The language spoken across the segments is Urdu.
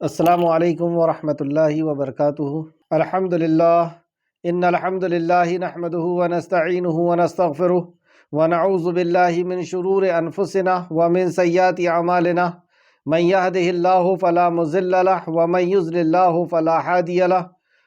السلام علیکم ورحمۃ اللہ وبرکاتہ۔ الحمد للہ ان الحمد للہ نحمده ونستعینه ونستغفره ونعوذ باللہ من شرور انفسنا ومن سیئات اعمالنا من يهده الله فلا مضل له ومن يضلل الله فلا هادي له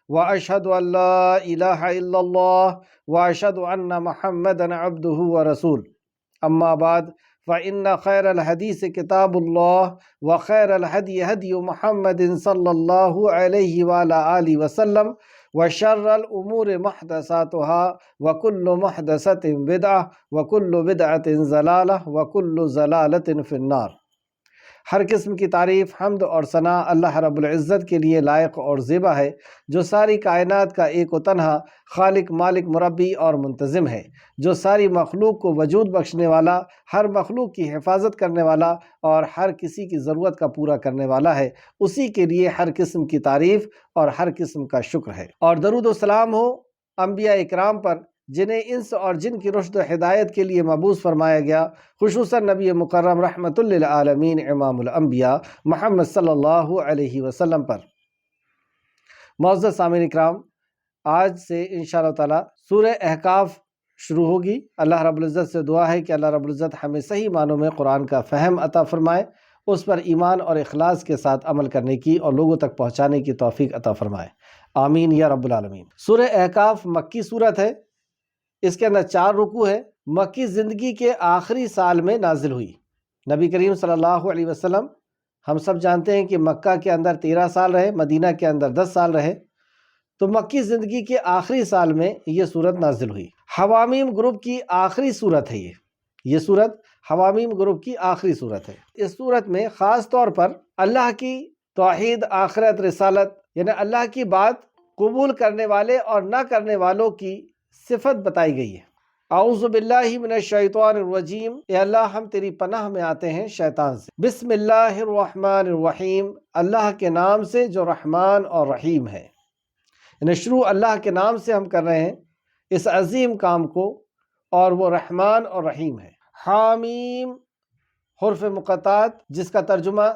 واشهد ان لا الہ الا اللہ واشهد ان محمدا عبده ورسوله اما بعد فإن خير الحديث كتاب الله وخير الهدي هدي محمد صلى الله عليه وعلى آله وسلم وشر الأمور محدثاتها وكل محدثة بدعة وكل بدعة ضلالة وكل ضلالة في النار۔ ہر قسم کی تعریف، حمد اور ثنا اللہ رب العزت کے لیے لائق اور زیبا ہے، جو ساری کائنات کا ایک و تنہا خالق، مالک، مربی اور منتظم ہے، جو ساری مخلوق کو وجود بخشنے والا، ہر مخلوق کی حفاظت کرنے والا اور ہر کسی کی ضرورت کا پورا کرنے والا ہے۔ اسی کے لیے ہر قسم کی تعریف اور ہر قسم کا شکر ہے، اور درود و سلام ہو انبیاء اکرام پر جنہیں انس اور جن کی رشد و ہدایت کے لیے مبعوث فرمایا گیا، خصوصاً نبی مکرم رحمت للعالمین امام الانبیاء محمد صلی اللہ علیہ وسلم پر۔ معزز سامعین اکرام، آج سے انشاءاللہ تعالی سورہ احقاف شروع ہوگی۔ اللہ رب العزت سے دعا ہے کہ اللہ رب العزت ہمیں صحیح معنوں میں قرآن کا فہم عطا فرمائے، اس پر ایمان اور اخلاص کے ساتھ عمل کرنے کی اور لوگوں تک پہنچانے کی توفیق عطا فرمائے، آمین یا رب العالمین۔ سورہ احقاف مکی صورت ہے، اس کے اندر 4 رکوع ہے۔ مکی زندگی کے آخری سال میں نازل ہوئی۔ نبی کریم صلی اللہ علیہ وسلم ہم سب جانتے ہیں کہ مکہ کے اندر 13 سال رہے، مدینہ کے اندر 10 سال رہے، تو مکی زندگی کے آخری سال میں یہ صورت نازل ہوئی۔ حوامیم گروپ کی آخری صورت ہے یہ صورت حوامیم گروپ کی آخری صورت ہے۔ اس صورت میں خاص طور پر اللہ کی توحید، آخرت، رسالت، یعنی اللہ کی بات قبول کرنے والے اور نہ کرنے والوں کی صفت بتائی گئی ہے۔ اعوذ باللہ من الشیطان الرجیم، اے اللہ ہم تیری پناہ میں آتے ہیں شیطان سے۔ بسم اللہ الرحمن الرحیم، اللہ کے نام سے جو رحمان اور رحیم ہے، یعنی شروع اللہ کے نام سے ہم کر رہے ہیں اس عظیم کام کو، اور وہ رحمان اور رحیم ہے۔ حامیم حرف مقطعات جس کا ترجمہ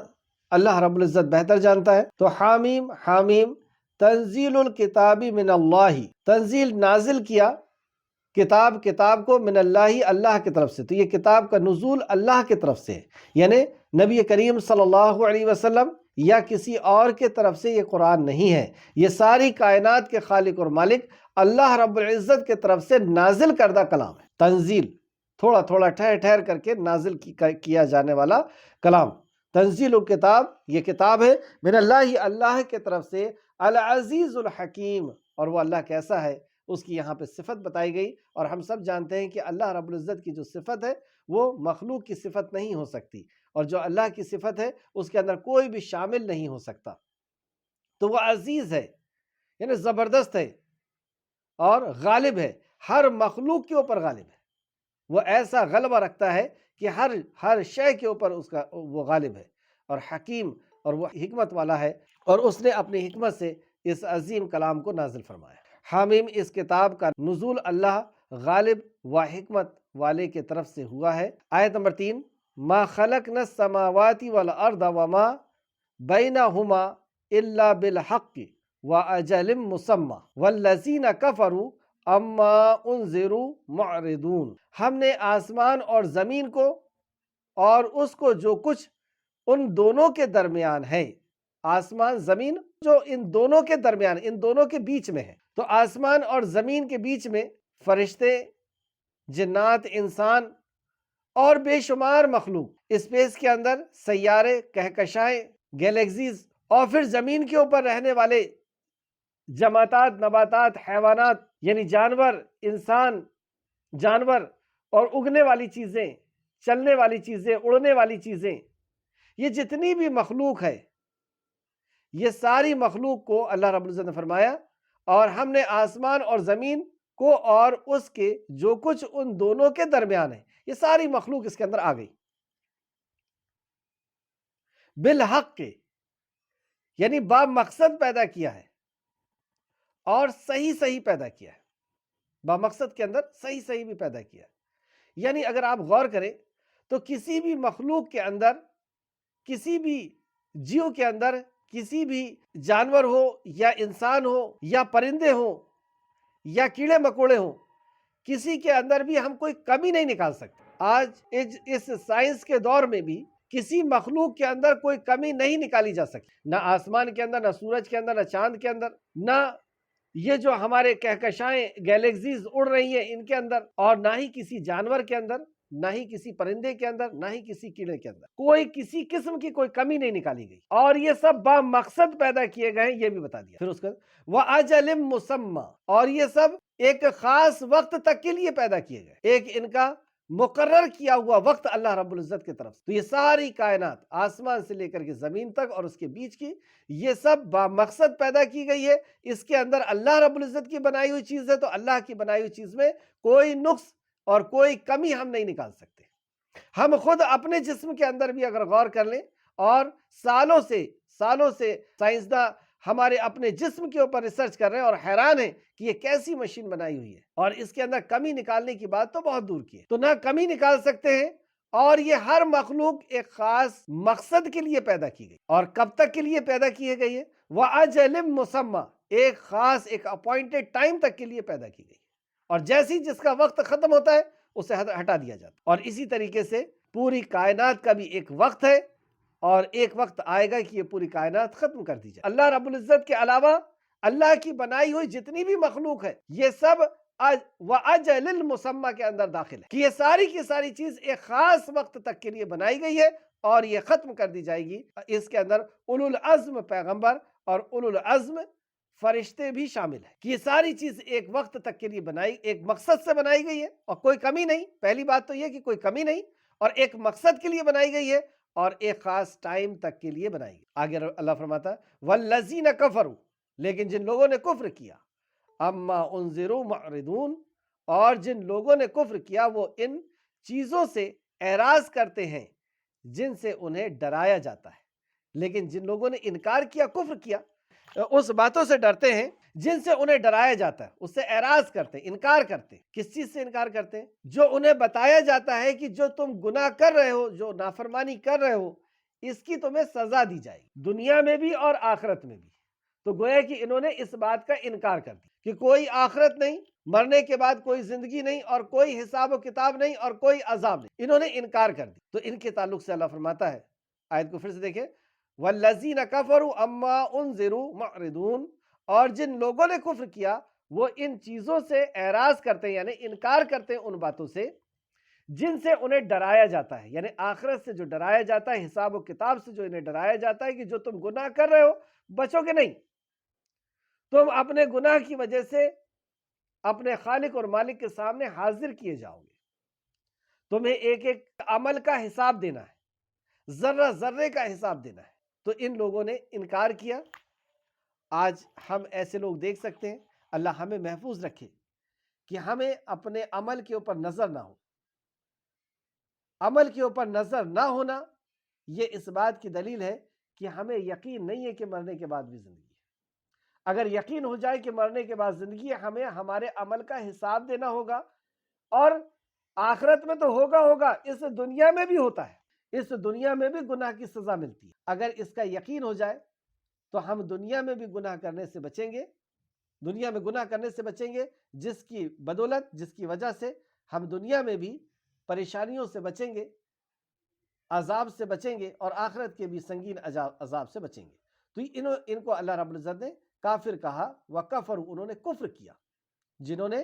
اللہ رب العزت بہتر جانتا ہے، تو حامیم حامیم تنزیل الکتاب من اللہ، تنزیل نازل کیا کتاب کو من اللہ، اللہ کی طرف سے، تو یہ کتاب کا نزول اللہ کی طرف سے ہے، یعنی نبی کریم صلی اللہ علیہ وسلم یا کسی اور کے طرف سے یہ قرآن نہیں ہے، یہ ساری کائنات کے خالق اور مالک اللہ رب العزت کے طرف سے نازل کردہ کلام ہے۔ تنزیل تھوڑا تھوڑا ٹھہر کر کے نازل کیا جانے والا کلام، تنزیل الکتاب یہ کتاب ہے من اللہ، اللہ کے طرف سے، العزیز الحکیم، اور وہ اللہ کیسا ہے اس کی یہاں پہ صفت بتائی گئی۔ اور ہم سب جانتے ہیں کہ اللہ رب العزت کی جو صفت ہے وہ مخلوق کی صفت نہیں ہو سکتی، اور جو اللہ کی صفت ہے اس کے اندر کوئی بھی شامل نہیں ہو سکتا۔ تو وہ عزیز ہے، یعنی زبردست ہے اور غالب ہے، ہر مخلوق کے اوپر غالب ہے، وہ ایسا غلبہ رکھتا ہے کہ ہر شے کے اوپر اس کا وہ غالب ہے، اور حکیم، اور وہ حکمت والا ہے، اور اس نے اپنی حکمت سے اس عظیم کلام کو نازل فرمایا۔ حامیم اس کتاب کا نزول اللہ غالب و حکمت والے کے طرف سے ہوا ہے۔ آیت نمبر 3، ما خلقنا السماوات والارض وما بینہما الا بالحق واجل مسمى والذین کفروا اما انذروا معرضون۔ ہم نے آسمان اور زمین کو اور اس کو جو کچھ ان دونوں کے درمیان ہے، آسمان زمین جو ان دونوں کے درمیان، ان دونوں کے بیچ میں ہے، تو آسمان اور زمین کے بیچ میں فرشتے، جنات، انسان اور بے شمار مخلوق، اسپیس کے اندر سیارے، کہکشائیں، گیلیکسیز، اور پھر زمین کے اوپر رہنے والے جمادات، نباتات، حیوانات، یعنی جانور، انسان، جانور، اور اگنے والی چیزیں، چلنے والی چیزیں، اڑنے والی چیزیں، یہ جتنی بھی مخلوق ہے، یہ ساری مخلوق کو اللہ رب العزت نے فرمایا، اور ہم نے آسمان اور زمین کو اور اس کے جو کچھ ان دونوں کے درمیان ہے، یہ ساری مخلوق اس کے اندر آ گئی، بالحق، یعنی با مقصد پیدا کیا ہے، اور صحیح پیدا کیا ہے، با مقصد کے اندر صحیح بھی پیدا کیا ہے۔ یعنی اگر آپ غور کریں تو کسی بھی مخلوق کے اندر، کسی بھی جیو کے اندر کسی بھی جانور ہو یا انسان ہو یا پرندے ہوں یا کیڑے مکوڑے ہوں، کسی کے اندر بھی ہم کوئی کمی نہیں نکال سکتے۔ آج اس سائنس کے دور میں بھی کسی مخلوق کے اندر کوئی کمی نہیں نکالی جا سکتی، نہ آسمان کے اندر، نہ سورج کے اندر، نہ چاند کے اندر، نہ یہ جو ہمارے کہکشائیں گیلیکسیز اڑ رہی ہیں ان کے اندر، اور نہ ہی کسی جانور کے اندر، نہ ہی کسی پرندے کے اندر، نہ ہی کسی کیڑے کے اندر کوئی کسی قسم کی کوئی کمی نہیں نکالی گئی، اور یہ سب با مقصد پیدا کیے گئے ہیں، یہ بھی بتا دیا۔ پھر اس کا وَأَجَلٍ مُّسَمًّى، اور یہ سب ایک خاص وقت تک کے لیے پیدا کیے گئے، ایک ان کا مقرر کیا ہوا وقت اللہ رب العزت کی طرف سے۔ تو یہ ساری کائنات آسمان سے لے کر کے زمین تک اور اس کے بیچ کی، یہ سب با مقصد پیدا کی گئی ہے۔ اس کے اندر اللہ رب العزت کی بنائی ہوئی چیز ہے، تو اللہ کی بنائی ہوئی چیز میں کوئی نقص اور کوئی کمی ہم نہیں نکال سکتے۔ ہم خود اپنے جسم کے اندر بھی اگر غور کر لیں، اور سالوں سے سائنسداں ہمارے اپنے جسم کے اوپر ریسرچ کر رہے ہیں اور حیران ہیں کہ یہ کیسی مشین بنائی ہوئی ہے، اور اس کے اندر کمی نکالنے کی بات تو بہت دور کی ہے، تو نہ کمی نکال سکتے ہیں۔ اور یہ ہر مخلوق ایک خاص مقصد کے لیے پیدا کی گئی، اور کب تک کے لیے پیدا کی گئی ہے؟ وَأَجَلٍ مُّسَمًّى، ایک خاص ایک اپوائنٹڈ ٹائم تک کے لیے پیدا کی گئی، اور جیسی جس کا وقت ختم ہوتا ہے اسے ہٹا دیا جاتا ہے۔ اور اسی طریقے سے پوری کائنات کا بھی ایک وقت ہے، اور ایک وقت آئے گا کہ یہ پوری کائنات ختم کر دی جائے۔ اللہ رب العزت کے علاوہ اللہ کی بنائی ہوئی جتنی بھی مخلوق ہے، یہ سب وَأَجَلٍ مُّسَمًّى کے اندر داخل ہے، کہ یہ ساری کی ساری چیز ایک خاص وقت تک کے لیے بنائی گئی ہے، اور یہ ختم کر دی جائے گی۔ اس کے اندر اولو العزم پیغمبر اور اولو العزم فرشتے بھی شامل ہیں، کہ یہ ساری چیز ایک وقت تک کے لیے ایک مقصد سے بنائی گئی ہے، اور کوئی کمی نہیں۔ پہلی بات تو یہ کہ کوئی کمی نہیں، اور ایک مقصد کے لیے بنائی گئی ہے، اور ایک خاص ٹائم تک کے لیے بنائی گئی۔ آگے اللہ فرماتا ہے وَالَّذِينَ كَفَرُوا، لیکن جن لوگوں نے کفر کیا، اما انذروا معرضون، اور جن لوگوں نے کفر کیا وہ ان چیزوں سے اعراض کرتے ہیں جن سے انہیں ڈرایا جاتا ہے۔ لیکن جن لوگوں نے انکار کیا، کفر کیا، اس باتوں سے ڈرتے ہیں جن سے انہیں ڈرایا جاتا ہے، اس سے اعراض کرتے ہیں، انکار کرتے ہیں۔ کس چیز سے انکار کرتے ہیں؟ جو انہیں بتایا جاتا ہے کہ جو تم گناہ کر رہے ہو، جو نافرمانی کر رہے ہو، اس کی تمہیں سزا دی جائے گی، دنیا میں بھی اور آخرت میں بھی۔ تو گویا کہ انہوں نے اس بات کا انکار کر دیا کہ کوئی آخرت نہیں، مرنے کے بعد کوئی زندگی نہیں، اور کوئی حساب و کتاب نہیں، اور کوئی عذاب نہیں، انہوں نے انکار کر دیا۔ تو ان کے تعلق سے اللہ فرماتا ہے، آیت کو پھر سے دیکھیں، وَالَّذِينَ كَفَرُوا أَمَّا أُنذِرُوا مُعْرِضُونَ، اور جن لوگوں نے کفر کیا وہ ان چیزوں سے اعراض کرتے ہیں، یعنی انکار کرتے ہیں ان باتوں سے جن سے انہیں ڈرایا جاتا ہے، یعنی آخرت سے جو ڈرایا جاتا ہے، حساب و کتاب سے جو انہیں ڈرایا جاتا ہے کہ جو تم گناہ کر رہے ہو بچو گے نہیں، تم اپنے گناہ کی وجہ سے اپنے خالق اور مالک کے سامنے حاضر کیے جاؤ گے، تمہیں ایک ایک عمل کا حساب دینا ہے، ذرہ ذرے کا حساب دینا ہے۔ تو ان لوگوں نے انکار کیا۔ آج ہم ایسے لوگ دیکھ سکتے ہیں، اللہ ہمیں محفوظ رکھے کہ ہمیں اپنے عمل کے اوپر نظر نہ ہو۔ عمل کے اوپر نظر نہ ہونا یہ اس بات کی دلیل ہے کہ ہمیں یقین نہیں ہے کہ مرنے کے بعد بھی زندگی ہے۔ اگر یقین ہو جائے کہ مرنے کے بعد زندگی ہے، ہمیں ہمارے عمل کا حساب دینا ہوگا، اور آخرت میں تو ہوگا، اس دنیا میں بھی ہوتا ہے، اس دنیا میں بھی گناہ کی سزا ملتی ہے۔ اگر اس کا یقین ہو جائے تو ہم دنیا میں بھی گناہ کرنے سے بچیں گے، دنیا میں گناہ کرنے سے بچیں گے، جس کی بدولت، جس کی وجہ سے ہم دنیا میں بھی پریشانیوں سے بچیں گے، عذاب سے بچیں گے، اور آخرت کے بھی سنگین عذاب سے بچیں گے۔ تو ان کو اللہ رب العزت نے کافر کہا، وَكَفَرُوا، انہوں نے کفر کیا، جنہوں نے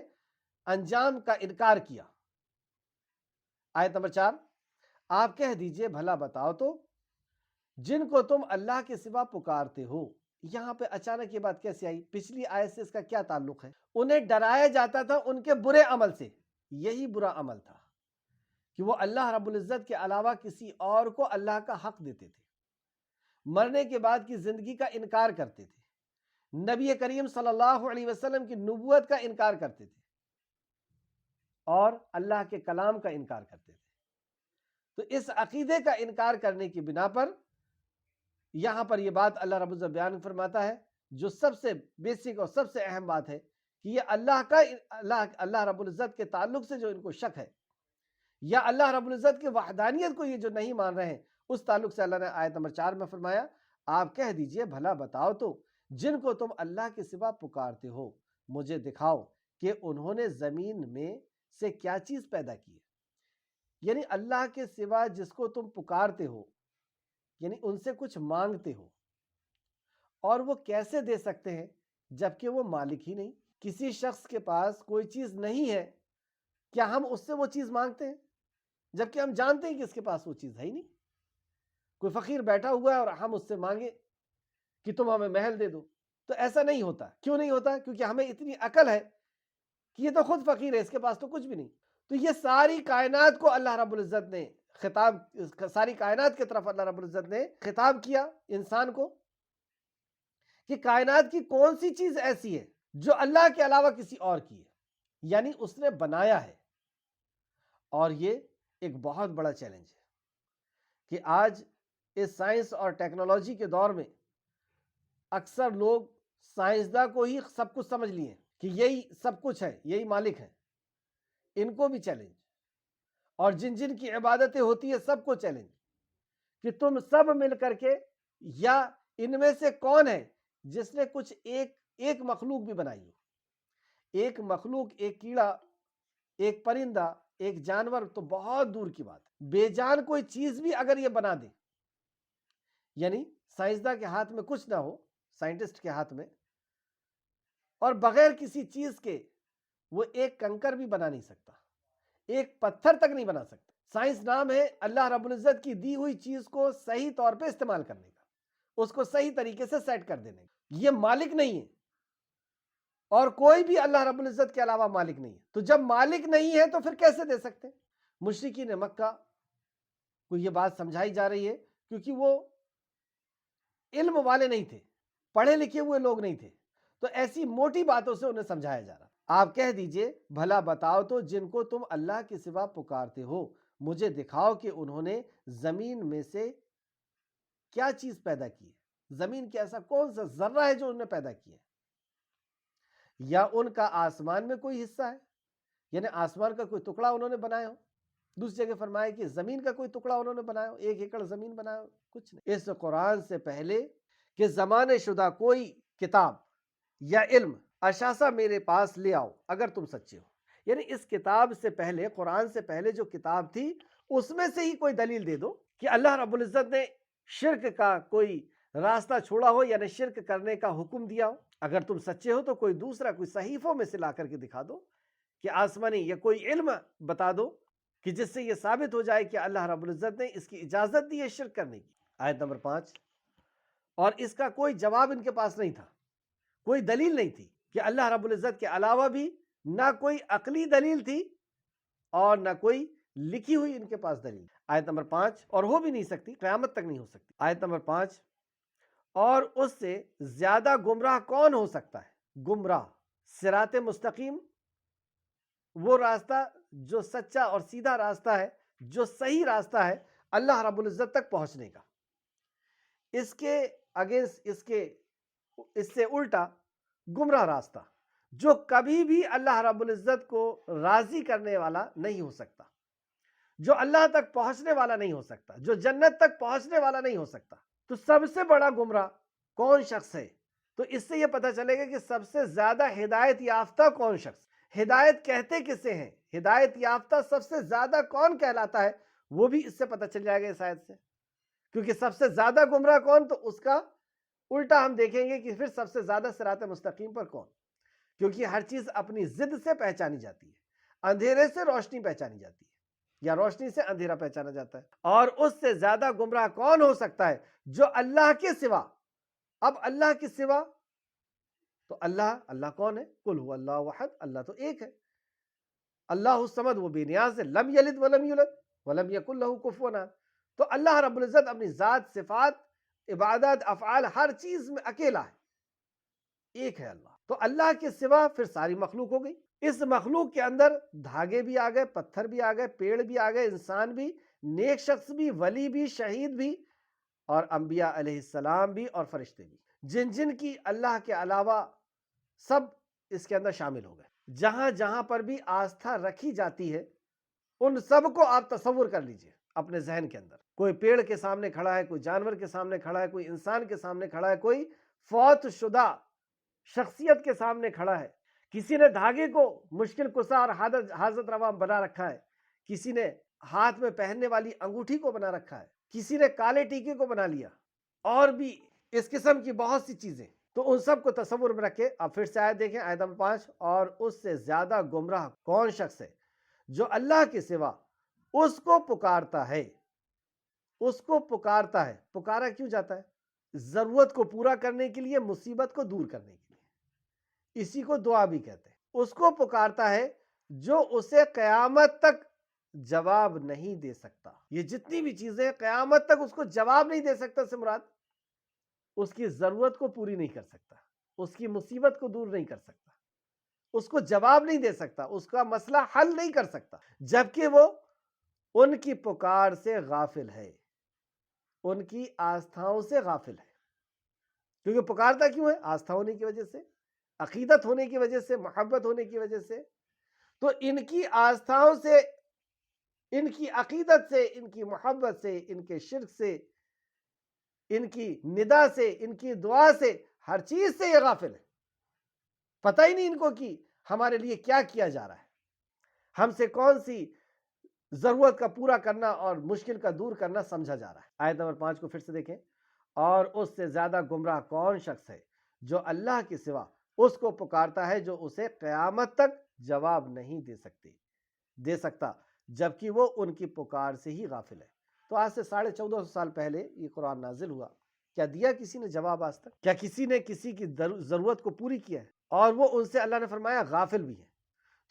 انجام کا انکار کیا۔ آیت نمبر 4، آپ کہہ دیجئے بھلا بتاؤ تو جن کو تم اللہ کے سوا پکارتے ہو۔ یہاں پہ اچانک یہ بات کیسے آئی؟ پچھلی آیت سے اس کا کیا تعلق ہے؟ انہیں ڈرایا جاتا تھا ان کے برے عمل سے، یہی برا عمل تھا کہ وہ اللہ رب العزت کے علاوہ کسی اور کو اللہ کا حق دیتے تھے، مرنے کے بعد کی زندگی کا انکار کرتے تھے، نبی کریم صلی اللہ علیہ وسلم کی نبوت کا انکار کرتے تھے، اور اللہ کے کلام کا انکار کرتے تھے۔ تو اس عقیدے کا انکار کرنے کی بنا پر یہاں پر یہ بات اللہ رب العزت بیان فرماتا ہے، جو سب سے بیسک اور سب سے اہم بات ہے کہ یہ اللہ رب العزت کے تعلق سے جو ان کو شک ہے، یا اللہ رب العزت کی وحدانیت کو یہ جو نہیں مان رہے ہیں، اس تعلق سے اللہ نے آیت نمبر 4 میں فرمایا آپ کہہ دیجئے بھلا بتاؤ تو جن کو تم اللہ کے سوا پکارتے ہو مجھے دکھاؤ کہ انہوں نے زمین میں سے کیا چیز پیدا کی ہے۔ یعنی اللہ کے سوا جس کو تم پکارتے ہو، یعنی ان سے کچھ مانگتے ہو، اور وہ کیسے دے سکتے ہیں جبکہ وہ مالک ہی نہیں۔ کسی شخص کے پاس کوئی چیز نہیں ہے، کیا ہم اس سے وہ چیز مانگتے ہیں جبکہ ہم جانتے ہیں کہ اس کے پاس وہ چیز ہے ہی نہیں؟ کوئی فقیر بیٹھا ہوا ہے اور ہم اس سے مانگے کہ تم ہمیں محل دے دو، تو ایسا نہیں ہوتا۔ کیوں نہیں ہوتا؟ کیونکہ ہمیں اتنی عقل ہے کہ یہ تو خود فقیر ہے، اس کے پاس تو کچھ بھی نہیں۔ تو یہ ساری کائنات کو اللہ رب العزت نے خطاب، ساری کائنات کی طرف اللہ رب العزت نے خطاب کیا انسان کو کہ کائنات کی کون سی چیز ایسی ہے جو اللہ کے علاوہ کسی اور کی ہے، یعنی اس نے بنایا ہے۔ اور یہ ایک بہت بڑا چیلنج ہے کہ آج اس سائنس اور ٹیکنالوجی کے دور میں اکثر لوگ سائنسداں کو ہی سب کچھ سمجھ لیے کہ یہی سب کچھ ہے، یہی مالک ہے، ان کو بھی چیلنج، اور جن جن کی عبادتیں ہوتی ہے سب کو چیلنج کہ تم سب مل کر کے، یا ان میں سے کون ہے جس نے کچھ ایک مخلوق بھی بنائی ہو، ایک مخلوق، ایک کیڑا، ایک پرندہ، ایک جانور تو بہت دور کی بات ہے، بے جان کوئی چیز بھی اگر یہ بنا دے، یعنی سائنسداں کے ہاتھ میں کچھ نہ ہو، سائنٹسٹ کے ہاتھ میں، اور بغیر کسی چیز کے وہ ایک کنکر بھی بنا نہیں سکتا، ایک پتھر تک نہیں بنا سکتا۔ سائنس نام ہے اللہ رب العزت کی دی ہوئی چیز کو صحیح طور پہ استعمال کرنے کا، اس کو صحیح طریقے سے سیٹ کر دینے کا۔ یہ مالک نہیں ہے، اور کوئی بھی اللہ رب العزت کے علاوہ مالک نہیں ہے۔ تو جب مالک نہیں ہے تو پھر کیسے دے سکتے؟ مشرکین مکہ کو یہ بات سمجھائی جا رہی ہے کیونکہ وہ علم والے نہیں تھے، پڑھے لکھے ہوئے لوگ نہیں تھے، تو ایسی موٹی باتوں سے انہیں سمجھایا جا رہا۔ آپ کہہ دیجئے بھلا بتاؤ تو جن کو تم اللہ کے سوا پکارتے ہو مجھے دکھاؤ کہ انہوں نے زمین میں سے کیا چیز پیدا کی ہے، زمین کے ایسا کون سا ذرہ ہے جو انہوں نے پیدا کیا ہے، یا ان کا آسمان میں کوئی حصہ ہے، یعنی آسمان کا کوئی ٹکڑا انہوں نے بنایا ہو۔ دوسری جگہ فرمایا کہ زمین کا کوئی ٹکڑا انہوں نے بنایا ہو، 1 ایکڑ زمین بنایا ہو، کچھ نہیں۔ اس قرآن سے پہلے کہ زمانے شدہ کوئی کتاب یا علم اشاسا میرے پاس لے آؤ اگر تم سچے ہو، یعنی اس کتاب سے پہلے، قرآن سے پہلے جو کتاب تھی اس میں سے ہی کوئی دلیل دے دو کہ اللہ رب العزت نے شرک کا کوئی راستہ چھوڑا ہو، یعنی شرک کرنے کا حکم دیا ہو۔ اگر تم سچے ہو تو کوئی دوسرا، کوئی صحیفوں میں سے لا کر کے دکھا دو کہ آسمانی، یا کوئی علم بتا دو کہ جس سے یہ ثابت ہو جائے کہ اللہ رب العزت نے اس کی اجازت دی ہے شرک کرنے کی۔ آیت نمبر 5۔ اور اس کا کوئی جواب ان کے پاس نہیں تھا، کوئی دلیل نہیں تھی کہ اللہ رب العزت کے علاوہ بھی نہ کوئی عقلی دلیل تھی اور نہ کوئی لکھی ہوئی ان کے پاس دلیل۔ آیت نمبر 5، اور ہو بھی نہیں سکتی، قیامت تک نہیں ہو سکتی۔ آیت نمبر 5، اور اس سے زیادہ گمراہ کون ہو سکتا ہے؟ گمراہ، صراط مستقیم، وہ راستہ جو سچا اور سیدھا راستہ ہے، جو صحیح راستہ ہے اللہ رب العزت تک پہنچنے کا۔ اس کے اگینسٹ، اس سے الٹا گمراہ راستہ جو کبھی بھی اللہ رب العزت کو راضی کرنے والا نہیں ہو سکتا، جو اللہ تک پہنچنے والا نہیں ہو سکتا، جو جنت تک پہنچنے والا نہیں ہو سکتا۔ تو سب سے بڑا گمراہ کون شخص ہے؟ تو اس سے یہ پتہ چلے گا کہ سب سے زیادہ ہدایت یافتہ کون شخص، ہدایت کہتے کسے ہیں، ہدایت یافتہ سب سے زیادہ کون کہلاتا ہے، وہ بھی اس سے پتہ چل جائے گا اس آیت سے۔ کیونکہ سب سے زیادہ گمراہ کون، تو اس کا الٹا ہم دیکھیں گے کہ پھر سب سے زیادہ صراط مستقیم پر کون، کیونکہ ہر چیز اپنی ضد سے پہچانی جاتی ہے، اندھیرے سے روشنی پہچانی جاتی ہے، یا روشنی سے اندھیرا پہچانا جاتا ہے۔ اور اس سے زیادہ گمراہ کون ہو سکتا ہے جو اللہ کے سوا، اب اللہ کے سوا تو اللہ کون ہے؟ قل هو اللہ احد، اللہ تو ایک ہے، اللہ الصمد، وہ بے نیاز ہے، لم یلد ولم یولد ولم یکن له کفوا احد۔ تو اللہ رب العزت اپنی ذات، صفات، عبادت، افعال، ہر چیز میں اکیلا ہے، ایک ہے اللہ۔ تو اللہ کے سوا پھر ساری مخلوق ہو گئی۔ اس مخلوق کے اندر دھاگے بھی آ گئے، پتھر بھی آ گئے، پیڑ بھی آ گئے، انسان بھی، نیک شخص بھی، ولی بھی، شہید بھی، اور انبیاء علیہ السلام بھی، اور فرشتے بھی، جن جن کی اللہ کے علاوہ سب اس کے اندر شامل ہو گئے۔ جہاں جہاں پر بھی آستھا رکھی جاتی ہے ان سب کو آپ تصور کر لیجئے، اپنے ذہن کے اندر. کوئی پیڑ کے سامنے کھڑا ہے, کوئی جانور کے سامنے کھڑا ہے, کوئی انسان کے سامنے کھڑا ہے, کوئی فوت شدہ شخصیت کے سامنے کھڑا ہے. کسی نے دھاگے کو مشکل کشا اور حاجت روا بنا رکھا ہے, کسی نے ہاتھ میں پہننے والی انگوٹھی کو بنا رکھا ہے, کسی نے کالے ٹیکے کو بنا لیا, اور بھی اس قسم کی بہت سی چیزیں. تو ان سب کو تصور میں رکھے. اب پھر سے آیت دیکھیں, آیت نمبر 5, اور اس سے زیادہ گمراہ کون شخص ہے جو اللہ کے سوا اس کو پکارتا ہے. اس کو پکارتا ہے, پکارا کیوں جاتا ہے؟ ضرورت کو پورا کرنے کے لیے, مصیبت کو دور کرنے کے لیے. اسی کو دعا بھی کہتے ہیں. اس کو پکارتا ہے جو اسے قیامت تک جواب نہیں دے سکتا. یہ جتنی بھی چیزیں قیامت تک اس کو جواب نہیں دے سکتا سے مراد اس کی ضرورت کو پوری نہیں کر سکتا, اس کی مصیبت کو دور نہیں کر سکتا, اس کو جواب نہیں دے سکتا, اس کا مسئلہ حل نہیں کر سکتا, جبکہ وہ ان کی پکار سے غافل ہے, ان کی آستھاؤں سے غافل ہے. کیونکہ پکارتا کیوں ہے؟ آستھا ہونے کی وجہ سے, عقیدت ہونے کی وجہ سے, محبت ہونے کی وجہ سے. تو ان کی آستھاؤں سے, ان کی عقیدت سے, ان کی محبت سے, ان کے شرک سے, ان کی ندا سے, ان کی دعا سے, ہر چیز سے یہ غافل ہے. پتہ ہی نہیں ان کو کہ ہمارے لیے کیا کیا جا رہا ہے, ہم سے کون سی ضرورت کا پورا کرنا اور مشکل کا دور کرنا سمجھا جا رہا ہے. آیت نمبر 5 کو پھر سے دیکھیں, اور اس سے زیادہ گمراہ کون شخص ہے جو اللہ کے سوا اس کو پکارتا ہے جو اسے قیامت تک جواب نہیں دے سکتا, جبکہ وہ ان کی پکار سے ہی غافل ہے. تو آج سے 1450 سال پہلے یہ قرآن نازل ہوا. کیا دیا کسی نے جواب آج تک؟ کیا کسی نے کسی کی ضرورت کو پوری کیا ہے؟ اور وہ ان سے اللہ نے فرمایا غافل بھی ہے.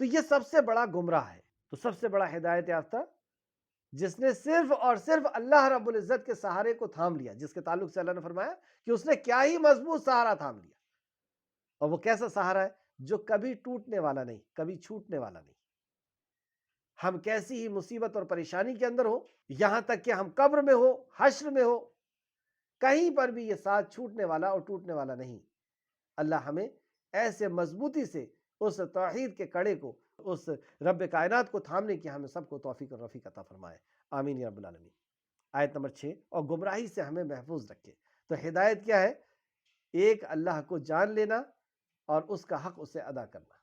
تو یہ سب سے بڑا گمراہ ہے. تو سب سے بڑا ہدایت یافتہ جس نے صرف اور صرف اللہ رب العزت کے سہارے کو تھام لیا, جس کے تعلق سے اللہ نے فرمایا کہ اس نے کیا ہی مضبوط سہارا تھام لیا. اور وہ کیسا سہارا ہے؟ جو کبھی ٹوٹنے والا نہیں, کبھی چھوٹنے والا نہیں. ہم کیسی ہی مصیبت اور پریشانی کے اندر ہو, یہاں تک کہ ہم قبر میں ہو, حشر میں ہو, کہیں پر بھی یہ ساتھ چھوٹنے والا اور ٹوٹنے والا نہیں. اللہ ہمیں ایسے مضبوطی سے اس توحید کے کڑے کو, اس رب کائنات کو تھامنے کی ہمیں سب کو توفیق اور رفیق عطا فرمائے, آمین یا رب العالمین. آیت نمبر 6, اور گمراہی سے ہمیں محفوظ رکھے. تو ہدایت کیا ہے؟ ایک اللہ کو جان لینا اور اس کا حق اسے ادا کرنا,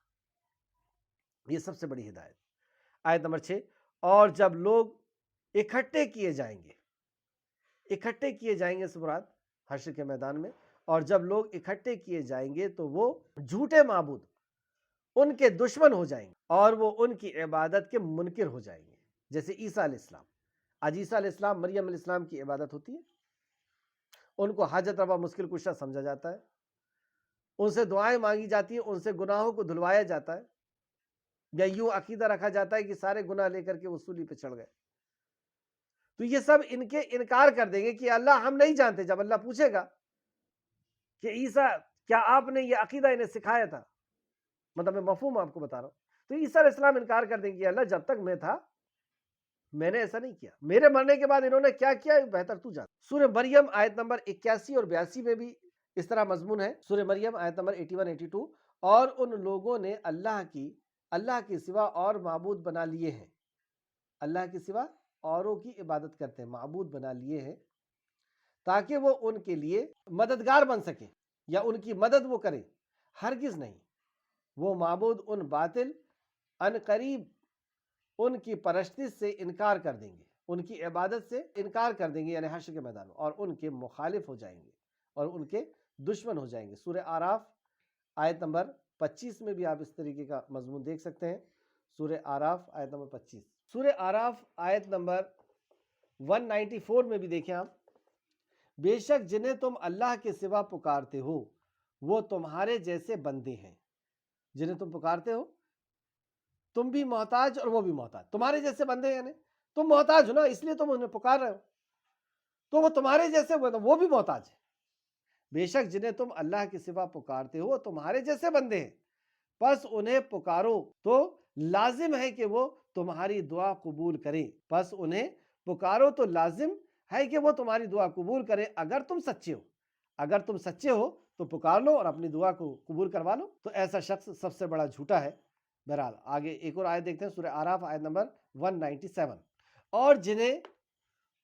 یہ سب سے بڑی ہدایت. آیت نمبر 6, اور جب لوگ اکٹھے کیے جائیں گے, اکٹھے کیے جائیں گے سے مراد حشر کے میدان میں, اور جب لوگ اکٹھے کیے جائیں گے تو وہ جھوٹے معبود ان کے دشمن ہو جائیں گے اور وہ ان کی عبادت کے منکر ہو جائیں گے. جیسے عیسیٰ علیہ السلام, آج عیسیٰ علیہ السلام, مریم علیہ السلام کی عبادت ہوتی ہے, ان کو حاجت روا مشکل کشا سمجھا جاتا ہے, ان سے دعائیں مانگی جاتی ہیں, ان سے گناہوں کو دھلوایا جاتا ہے, یا یوں عقیدہ رکھا جاتا ہے کہ سارے گناہ لے کر کے وہ صلیب پہ چڑھ گئے. تو یہ سب ان کے انکار کر دیں گے کہ اللہ ہم نہیں جانتے. جب اللہ پوچھے گا کہ عیسیٰ کیا آپ نے یہ عقیدہ انہیں سکھایا تھا, مطلب میں مفہوم آپ کو بتا رہا ہوں, تو عیسیٰ علیہ السلام انکار کر دیں گے کہ اللہ جب تک میں تھا میں نے ایسا نہیں کیا, میرے مرنے کے بعد انہوں نے کیا کیا بہتر تو جانتا. سورہ مریم آیت نمبر 81 اور 82 میں بھی اس طرح مضمون ہے. سورہ مریم آیت نمبر 81-82, اور ان لوگوں نے اللہ کے سوا اور معبود بنا لیے ہیں, اللہ کے سوا اوروں کی عبادت کرتے ہیں, معبود بنا لیے ہیں, تاکہ وہ ان کے لیے مددگار بن سکیں یا ان کی مدد وہ کریں. ہرگز نہیں, وہ معبود ان باطل ان قریب ان کی پرستش سے انکار کر دیں گے, ان کی عبادت سے انکار کر دیں گے, یعنی حشر کے میدان میں, اور ان کے مخالف ہو جائیں گے اور ان کے دشمن ہو جائیں گے. سورہ آراف آیت نمبر 25 میں بھی آپ اس طریقے کا مضمون دیکھ سکتے ہیں. سورہ آراف آیت نمبر 25. سورہ آراف آیت نمبر 194 میں بھی دیکھیں آپ, بے شک جنہیں تم اللہ کے سوا پکارتے ہو وہ تمہارے جیسے بندے ہیں. جنہیں تم پکارتے ہو تم بھی محتاج اور وہ بھی محتاج, تمہارے جیسے بندے ہیں, یعنی تم محتاج ہو نا, اس لیے تم انہیں پکار رہے ہو, تو وہ تمہارے جیسے وہ بھی محتاج ہے. بے شک جنہیں تم اللہ کے سوا پکارتے ہو وہ تمہارے جیسے بندے ہیں, پس انہیں پکارو تو لازم ہے کہ وہ تمہاری دعا قبول کریں. پس انہیں پکارو تو لازم ہے کہ وہ تمہاری دعا قبول کرے اگر تم سچے ہو. اگر تم سچے ہو تو پکار لو اور اپنی دعا کو قبول کروا لو. تو ایسا شخص سب سے بڑا جھوٹا ہے. بہرحال آگے ایک اور آیت دیکھتے ہیں, سورہ آراف آیت نمبر 197, اور جنہیں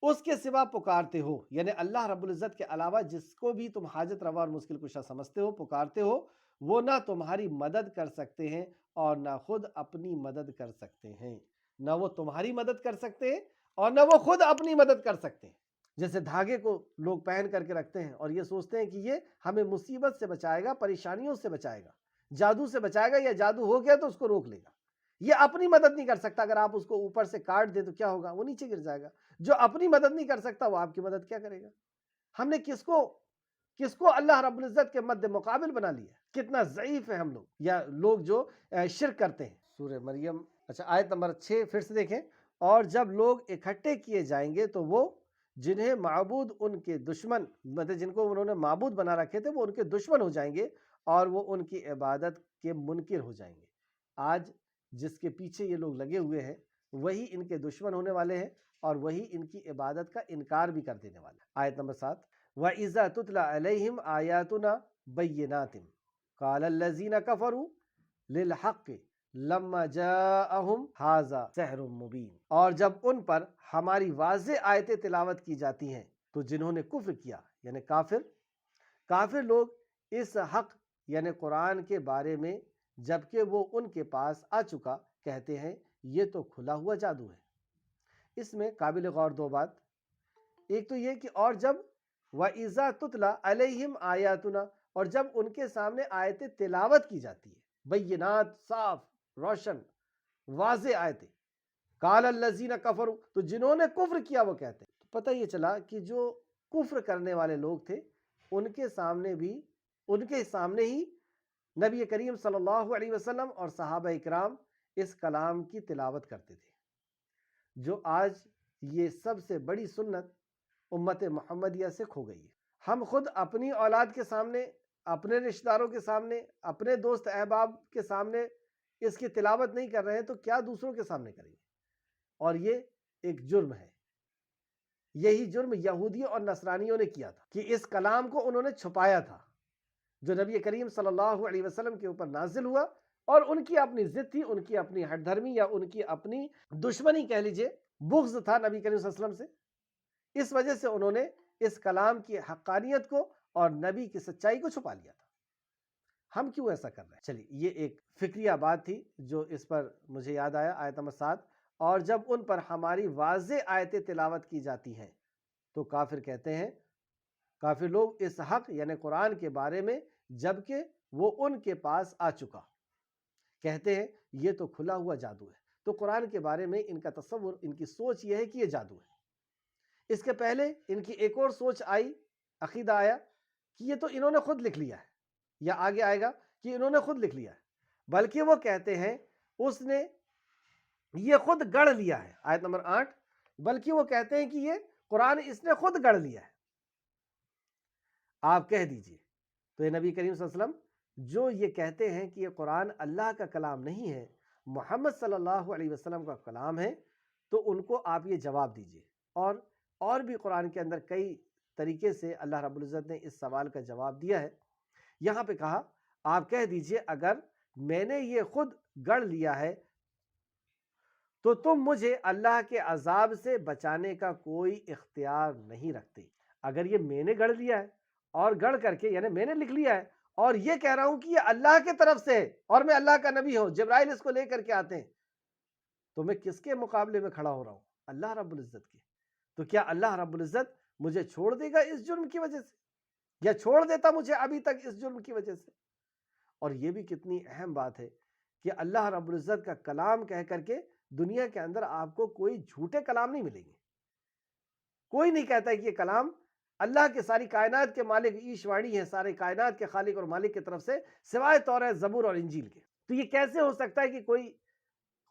اس کے سوا پکارتے ہو، یعنی اللہ رب العزت کے علاوہ جس کو بھی تم حاجت روا اور مشکل کشا سمجھتے ہو، پکارتے ہو، وہ نہ تمہاری مدد کر سکتے ہیں اور نہ خود اپنی مدد کر سکتے ہیں۔ نہ وہ تمہاری مدد کر سکتے ہیں اور نہ وہ خود اپنی مدد کر سکتے ہیں۔ جیسے دھاگے کو لوگ پہن کر کے رکھتے ہیں اور یہ سوچتے ہیں کہ یہ ہمیں مصیبت سے بچائے گا، پریشانیوں سے بچائے گا، جادو سے بچائے گا، یا جادو ہو گیا تو اس کو روک لے گا۔ یہ اپنی مدد نہیں کر سکتا، اگر آپ اس کو اوپر سے کاٹ دیں تو کیا ہوگا؟ وہ نیچے گر جائے گا۔ جو اپنی مدد نہیں کر سکتا وہ آپ کی مدد کیا کرے گا؟ ہم نے کس کو اللہ رب العزت کے مد مقابل بنا لیا؟ کتنا ضعیف ہے ہم لوگ، یا لوگ جو شرک کرتے ہیں۔ سورہ مریم آیت نمبر 6 پھر سے دیکھیں۔ اور جب لوگ اکٹھے کیے جائیں گے تو وہ جنہیں معبود ان کے دشمن، مطلب جن کو انہوں نے معبود بنا رکھے تھے، وہ ان کے دشمن ہو جائیں گے اور وہ ان کی عبادت کے منکر ہو جائیں گے۔ آج جس کے پیچھے یہ لوگ لگے ہوئے ہیں وہی ان کے دشمن ہونے والے ہیں اور وہی ان کی عبادت کا انکار بھی کر دینے والا ہے۔ آیت نمبر 7، وَإِذَا تُتْلَى عَلَيْهِمْ آيَاتُنَا بَيِّنَاتٍ قَالَ الَّذِينَ كَفَرُوا لِلْحَقِّ لَمَّا جَاءَهُمْ هَٰذَا سِحْرٌ مُّبِينٌ۔ اور جب ان پر ہماری واضح آیتیں تلاوت کی جاتی ہیں تو جنہوں نے کفر کیا، یعنی کافر لوگ، اس حق یعنی قرآن کے بارے میں جبکہ وہ ان کے پاس آ چکا کہتے ہیں یہ تو کھلا ہوا جادو ہے۔ اس میں قابل غور دو بات، ایک تو یہ کہ اور جب وَإِذَا تُتْلَى عَلَيْهِمْ آيَاتُنَا، اور جب ان کے سامنے آیتیں تلاوت کی جاتی ہے، بینات، صاف روشن واضح آیتیں، قَالَ الَّذِينَ كَفَرُوا، تو جنہوں نے کفر کیا وہ کہتے ہیں۔ پتہ یہ چلا کہ جو کفر کرنے والے لوگ تھے ان کے سامنے ہی نبی کریم صلی اللہ علیہ وسلم اور صحابہ اکرام اس کلام کی تلاوت کرتے تھے، جو آج یہ سب سے بڑی سنت امت محمدیہ سے کھو گئی ہے۔ ہم خود اپنی اولاد کے سامنے، اپنے رشتہ داروں کے سامنے، اپنے دوست احباب کے سامنے اس کی تلاوت نہیں کر رہے ہیں تو کیا دوسروں کے سامنے کریں گے؟ اور یہ ایک جرم ہے۔ یہی جرم یہودیوں اور نصرانیوں نے کیا تھا کہ اس کلام کو انہوں نے چھپایا تھا جو نبی کریم صلی اللہ علیہ وسلم کے اوپر نازل ہوا، اور ان کی اپنی ضد تھی، ان کی اپنی ہٹ دھرمی یا ان کی اپنی دشمنی کہہ لیجئے، بغض تھا نبی کریم صلی اللہ علیہ وسلم سے۔ اس وجہ سے انہوں نے اس کلام کی حقانیت کو اور نبی کی سچائی کو چھپا لیا تھا۔ ہم کیوں ایسا کر رہے ہیں؟ چلیے، یہ ایک فکریہ بات تھی جو اس پر مجھے یاد آیا۔ آیت نمبر 7، اور جب ان پر ہماری واضح آیتیں تلاوت کی جاتی ہیں تو کافر کہتے ہیں، کافر لوگ اس حق یعنی قرآن کے بارے میں جبکہ وہ ان کے پاس آ چکا کہتے ہیں یہ تو کھلا ہوا جادو ہے۔ تو قرآن کے بارے میں ان کا تصور، ان کی سوچ یہ ہے کہ یہ جادو ہے۔ اس کے پہلے ان کی ایک اور سوچ آئی، عقیدہ آیا کہ یہ تو انہوں نے خود لکھ لیا ہے، یا آگے آئے گا کہ انہوں نے خود لکھ لیا ہے، بلکہ وہ کہتے ہیں اس نے یہ خود گڑھ لیا ہے۔ آیت نمبر 8، بلکہ وہ کہتے ہیں کہ یہ قرآن اس نے خود گڑھ لیا ہے۔ آپ کہہ دیجئے، تو یہ نبی کریم صلی اللہ علیہ وسلم جو یہ کہتے ہیں کہ یہ قرآن اللہ کا کلام نہیں ہے، محمد صلی اللہ علیہ وسلم کا کلام ہے، تو ان کو آپ یہ جواب دیجئے۔ اور بھی قرآن کے اندر کئی طریقے سے اللہ رب العزت نے اس سوال کا جواب دیا ہے۔ یہاں پہ کہا آپ کہہ دیجئے اگر میں نے یہ خود گڑھ لیا ہے تو تم مجھے اللہ کے عذاب سے بچانے کا کوئی اختیار نہیں رکھتے۔ اگر یہ میں نے گڑھ لیا ہے اور گڑھ کر کے یعنی میں نے لکھ لیا ہے اور یہ کہہ رہا ہوں کہ یہ اللہ کے طرف سے ہے اور میں اللہ کا نبی ہوں، جبرائیل اس کو لے کر کے آتے ہیں، تو میں کس کے مقابلے میں کھڑا ہو رہا ہوں؟ اللہ رب العزت کے۔ تو کیا اللہ رب العزت مجھے چھوڑ دے گا اس جرم کی وجہ سے، یا چھوڑ دیتا مجھے ابھی تک اس جرم کی وجہ سے؟ اور یہ بھی کتنی اہم بات ہے کہ اللہ رب العزت کا کلام کہہ کر کے دنیا کے اندر آپ کو کوئی جھوٹے کلام نہیں ملیں گے۔ کوئی نہیں کہتا ہے کہ یہ کلام اللہ کے ساری کائنات کے مالک ایشوانی ہے، سارے کائنات کے خالق اور مالک کی طرف سے، سوائے توریت، زبور اور انجیل کے۔ تو یہ کیسے ہو سکتا ہے کہ کوئی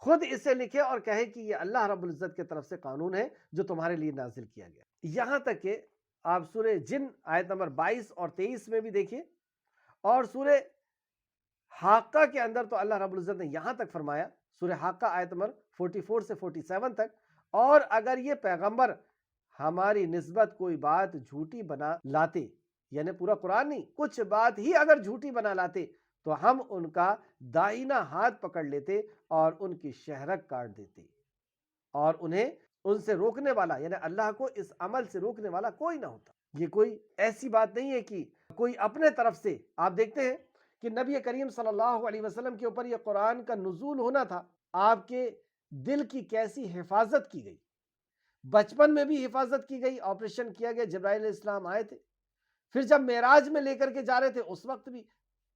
خود اسے لکھے اور کہے کہ یہ اللہ رب العزت کی طرف سے قانون ہے جو تمہارے لیے نازل کیا گیا؟ یہاں تک کہ آپ سورہ جن آیت نمبر 22 اور 23 میں بھی دیکھیے، اور سورہ حاقہ کے اندر تو اللہ رب العزت نے یہاں تک فرمایا، سورہ حاقہ آیت نمبر 44 سے 47 تک، اور اگر یہ پیغمبر ہماری نسبت کوئی بات جھوٹی بنا لاتے، یعنی پورا قرآن نہیں، کچھ بات ہی اگر جھوٹی بنا لاتے تو ہم ان کا داہنا ہاتھ پکڑ لیتے اور ان کی شہرک کاٹ دیتے اور انہیں ان سے روکنے والا، یعنی اللہ کو اس عمل سے روکنے والا کوئی نہ ہوتا۔ یہ کوئی ایسی بات نہیں ہے کہ کوئی اپنے طرف سے، آپ دیکھتے ہیں کہ نبی کریم صلی اللہ علیہ وسلم کے اوپر یہ قرآن کا نزول ہونا تھا، آپ کے دل کی کیسی حفاظت کی گئی، بچپن میں بھی حفاظت کی گئی، آپریشن کیا گیا، جبرائیل علیہ السلام آئے تھے، پھر جب معراج میں لے کر کے جا رہے تھے اس وقت بھی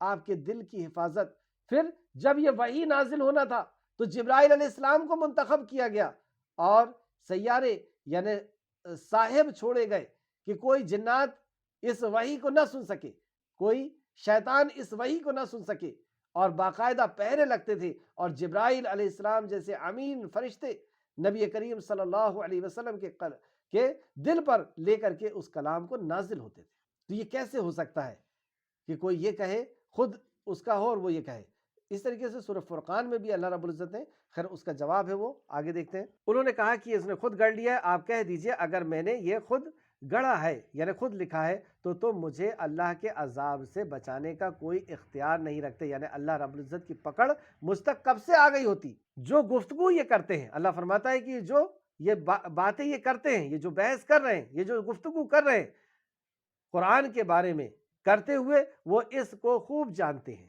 آپ کے دل کی حفاظت، پھر جب یہ وحی نازل ہونا تھا تو جبرائیل علیہ السلام کو منتخب کیا گیا اور سیارے یعنی صاحب چھوڑے گئے کہ کوئی جنات اس وحی کو نہ سن سکے، کوئی شیطان اس وحی کو نہ سن سکے، اور باقاعدہ پہرے لگتے تھے، اور جبرائیل علیہ السلام جیسے امین فرشتے نبی کریم صلی اللہ علیہ وسلم کے دل پر لے کر کے اس کلام کو نازل ہوتے تھے۔ تو یہ کیسے ہو سکتا ہے کہ کوئی یہ کہے خود اس کا ہو اور وہ یہ کہے؟ اس طریقے سے سورہ فرقان میں بھی اللہ رب العزت نے، خیر اس کا جواب ہے وہ آگے دیکھتے ہیں۔ انہوں نے کہا کہ اس نے خود گڑھ لیا ہے، آپ کہہ دیجئے اگر میں نے یہ خود گڑھا ہے یعنی خود لکھا ہے تو تم مجھے اللہ کے عذاب سے بچانے کا کوئی اختیار نہیں رکھتے، یعنی اللہ رب العزت کی پکڑ مجھ تک کب سے آ گئی ہوتی۔ جو گفتگو یہ کرتے ہیں، اللہ فرماتا ہے کہ جو یہ باتیں یہ کرتے ہیں، یہ جو بحث کر رہے ہیں، یہ جو گفتگو کر رہے ہیں قرآن کے بارے میں کرتے ہوئے، وہ اس کو خوب جانتے ہیں،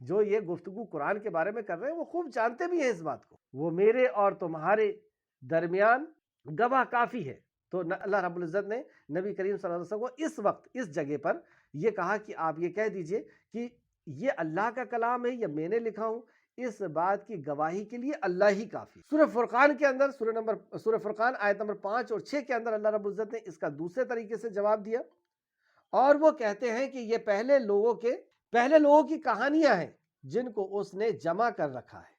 جو یہ گفتگو قرآن کے بارے میں کر رہے ہیں وہ خوب جانتے بھی ہیں اس بات کو، وہ میرے اور تمہارے درمیان گواہ کافی ہے۔ تو اللہ رب العزت نے نبی کریم صلی اللہ علیہ وسلم کو اس وقت اس جگہ پر یہ کہا کہ آپ یہ کہہ دیجئے کہ یہ اللہ کا کلام ہے یا میں نے لکھا ہوں، اس بات کی گواہی کے لیے اللہ ہی کافی۔ سورہ فرقان کے اندر سورہ فرقان آیت نمبر 5 اور 6 کے اندر اللہ رب العزت نے اس کا دوسرے طریقے سے جواب دیا، اور وہ کہتے ہیں کہ یہ پہلے لوگوں کی کہانیاں ہیں جن کو اس نے جمع کر رکھا ہے،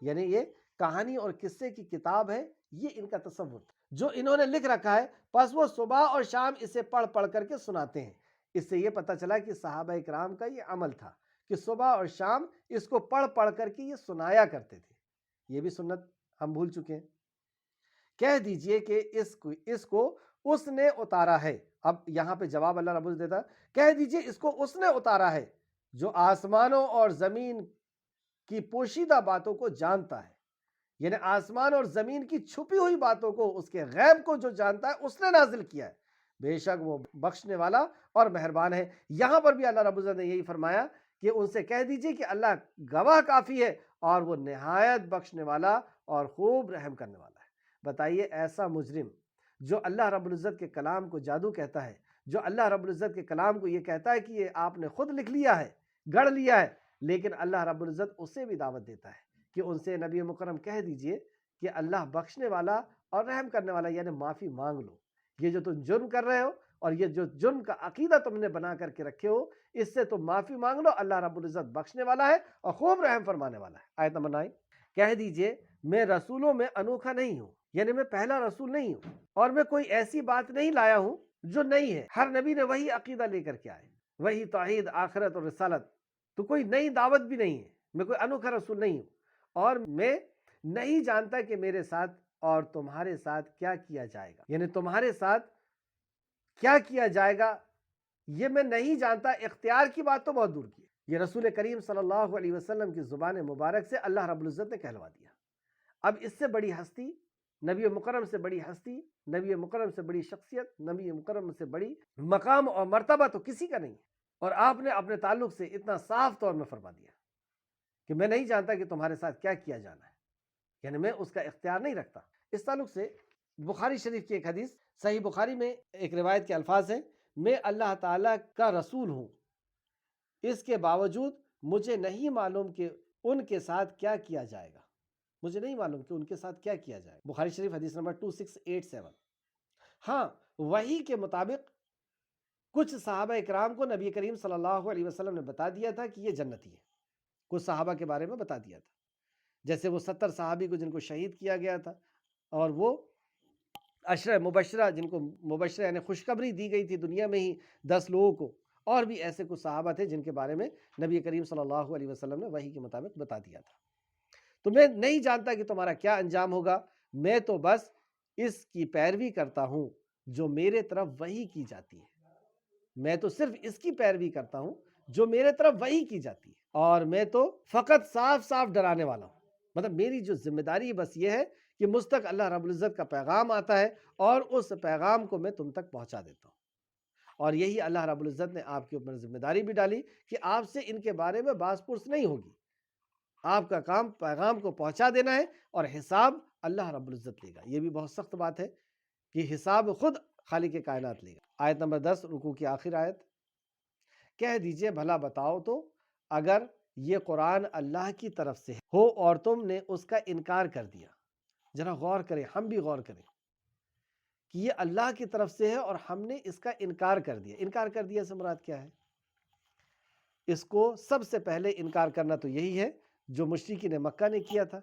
یعنی یہ کہانی اور قصے کی کتاب ہے، یہ ان کا تصور تھا جو انہوں نے لکھ رکھا ہے، پس وہ صبح اور شام اسے پڑھ کر کے سناتے ہیں۔ اس سے یہ پتہ چلا کہ صحابہ کرام کا یہ عمل تھا کہ صبح اور شام اس کو پڑھ کر کے یہ سنایا کرتے تھے۔ یہ بھی سنت ہم بھول چکے ہیں۔ کہہ دیجئے کہ اس کو اس نے اتارا ہے۔ اب یہاں پہ جواب اللہ رب العزت دیتا، کہہ دیجئے اس کو اس نے اتارا ہے جو آسمانوں اور زمین کی پوشیدہ باتوں کو جانتا ہے، یعنی آسمان اور زمین کی چھپی ہوئی باتوں کو، اس کے غیب کو جو جانتا ہے اس نے نازل کیا ہے، بے شک وہ بخشنے والا اور مہربان ہے۔ یہاں پر بھی اللہ رب العزت نے یہی فرمایا کہ ان سے کہہ دیجئے کہ اللہ گواہ کافی ہے اور وہ نہایت بخشنے والا اور خوب رحم کرنے والا ہے۔ بتائیے ایسا مجرم جو اللہ رب العزت کے کلام کو جادو کہتا ہے، جو اللہ رب العزت کے کلام کو یہ کہتا ہے کہ یہ آپ نے خود لکھ لیا ہے، گڑھ لیا ہے، لیکن اللہ رب العزت اسے بھی دعوت دیتا ہے کہ ان سے نبی مکرم کہہ دیجئے کہ اللہ بخشنے والا اور رحم کرنے والا، یعنی معافی مانگ لو، یہ جو تم جرم کر رہے ہو اور یہ جو جرم کا عقیدہ تم نے بنا کر کے رکھے ہو، اس سے تم معافی مانگ لو، اللہ رب العزت بخشنے والا ہے اور خوب رحم فرمانے والا ہے۔ آیت نمبر 9، کہہ دیجئے میں رسولوں میں انوکھا نہیں ہوں، یعنی میں پہلا رسول نہیں ہوں، اور میں کوئی ایسی بات نہیں لایا ہوں جو نہیں ہے۔ ہر نبی نے وہی عقیدہ لے کر کے آئے، وہی توحید، آخرت اور رسالت، تو کوئی نئی دعوت بھی نہیں ہے۔ میں کوئی انوکھا رسول نہیں ہوں، اور میں نہیں جانتا کہ میرے ساتھ اور تمہارے ساتھ کیا کیا جائے گا، یعنی تمہارے ساتھ کیا کیا جائے گا یہ میں نہیں جانتا۔ اختیار کی بات تو بہت دور کی ہے، یہ رسول کریم صلی اللہ علیہ وسلم کی زبان مبارک سے اللہ رب العزت نے کہلوا دیا۔ اب اس سے بڑی ہستی، نبی مکرم سے بڑی ہستی، نبی مکرم سے بڑی شخصیت، نبی مکرم سے بڑی مقام اور مرتبہ تو کسی کا نہیں ہے، اور آپ نے اپنے تعلق سے اتنا صاف طور میں فرما دیا کہ میں نہیں جانتا کہ تمہارے ساتھ کیا کیا جانا ہے، یعنی میں اس کا اختیار نہیں رکھتا۔ اس تعلق سے بخاری شریف کی ایک حدیث، صحیح بخاری میں ایک روایت کے الفاظ ہیں، میں اللہ تعالیٰ کا رسول ہوں، اس کے باوجود مجھے نہیں معلوم کہ ان کے ساتھ کیا کیا جائے گا، مجھے نہیں معلوم کہ ان کے ساتھ کیا کیا جائے گا۔ بخاری شریف حدیث نمبر 2687۔ ہاں، وحی کے مطابق کچھ صحابہ اکرام کو نبی کریم صلی اللہ علیہ وسلم نے بتا دیا تھا کہ یہ جنتی ہے، کچھ صحابہ کے بارے میں بتا دیا تھا، جیسے وہ 70 صحابی کو جن کو شہید کیا گیا تھا، اور وہ عشرہ مبشرہ جن کو مبشرہ یعنی خوشخبری دی گئی تھی دنیا میں ہی 10 لوگوں کو، اور بھی ایسے کچھ صحابہ تھے جن کے بارے میں نبی کریم صلی اللہ علیہ وسلم نے وحی کے مطابق بتا دیا تھا۔ تو میں نہیں جانتا کہ تمہارا کیا انجام ہوگا، میں تو بس اس کی پیروی کرتا ہوں جو میرے طرف وحی کی جاتی ہے، میں تو صرف اس کی پیروی کرتا ہوں جو میرے طرف وحی کی جاتی ہے، اور میں تو فقط صاف صاف ڈرانے والا ہوں۔ مطلب میری جو ذمہ داری بس یہ ہے کہ مجھ تک اللہ رب العزت کا پیغام آتا ہے اور اس پیغام کو میں تم تک پہنچا دیتا ہوں۔ اور یہی اللہ رب العزت نے آپ کے اوپر ذمہ داری بھی ڈالی کہ آپ سے ان کے بارے میں باز پرس نہیں ہوگی، آپ کا کام پیغام کو پہنچا دینا ہے اور حساب اللہ رب العزت لے گا۔ یہ بھی بہت سخت بات ہے کہ حساب خود خالق کائنات لے گا۔ آیت نمبر 10 رکوع کی آخر آیت، کہہ دیجئے بھلا بتاؤ تو اگر یہ قرآن اللہ کی طرف سے ہو اور تم نے اس کا انکار کر دیا۔ ذرا غور کریں، ہم بھی غور کریں کہ یہ اللہ کی طرف سے ہے اور ہم نے اس کا انکار کر دیا۔ انکار کر دیا سے مراد کیا ہے؟ اس کو سب سے پہلے انکار کرنا تو یہی ہے جو مشرکین مکہ نے کیا تھا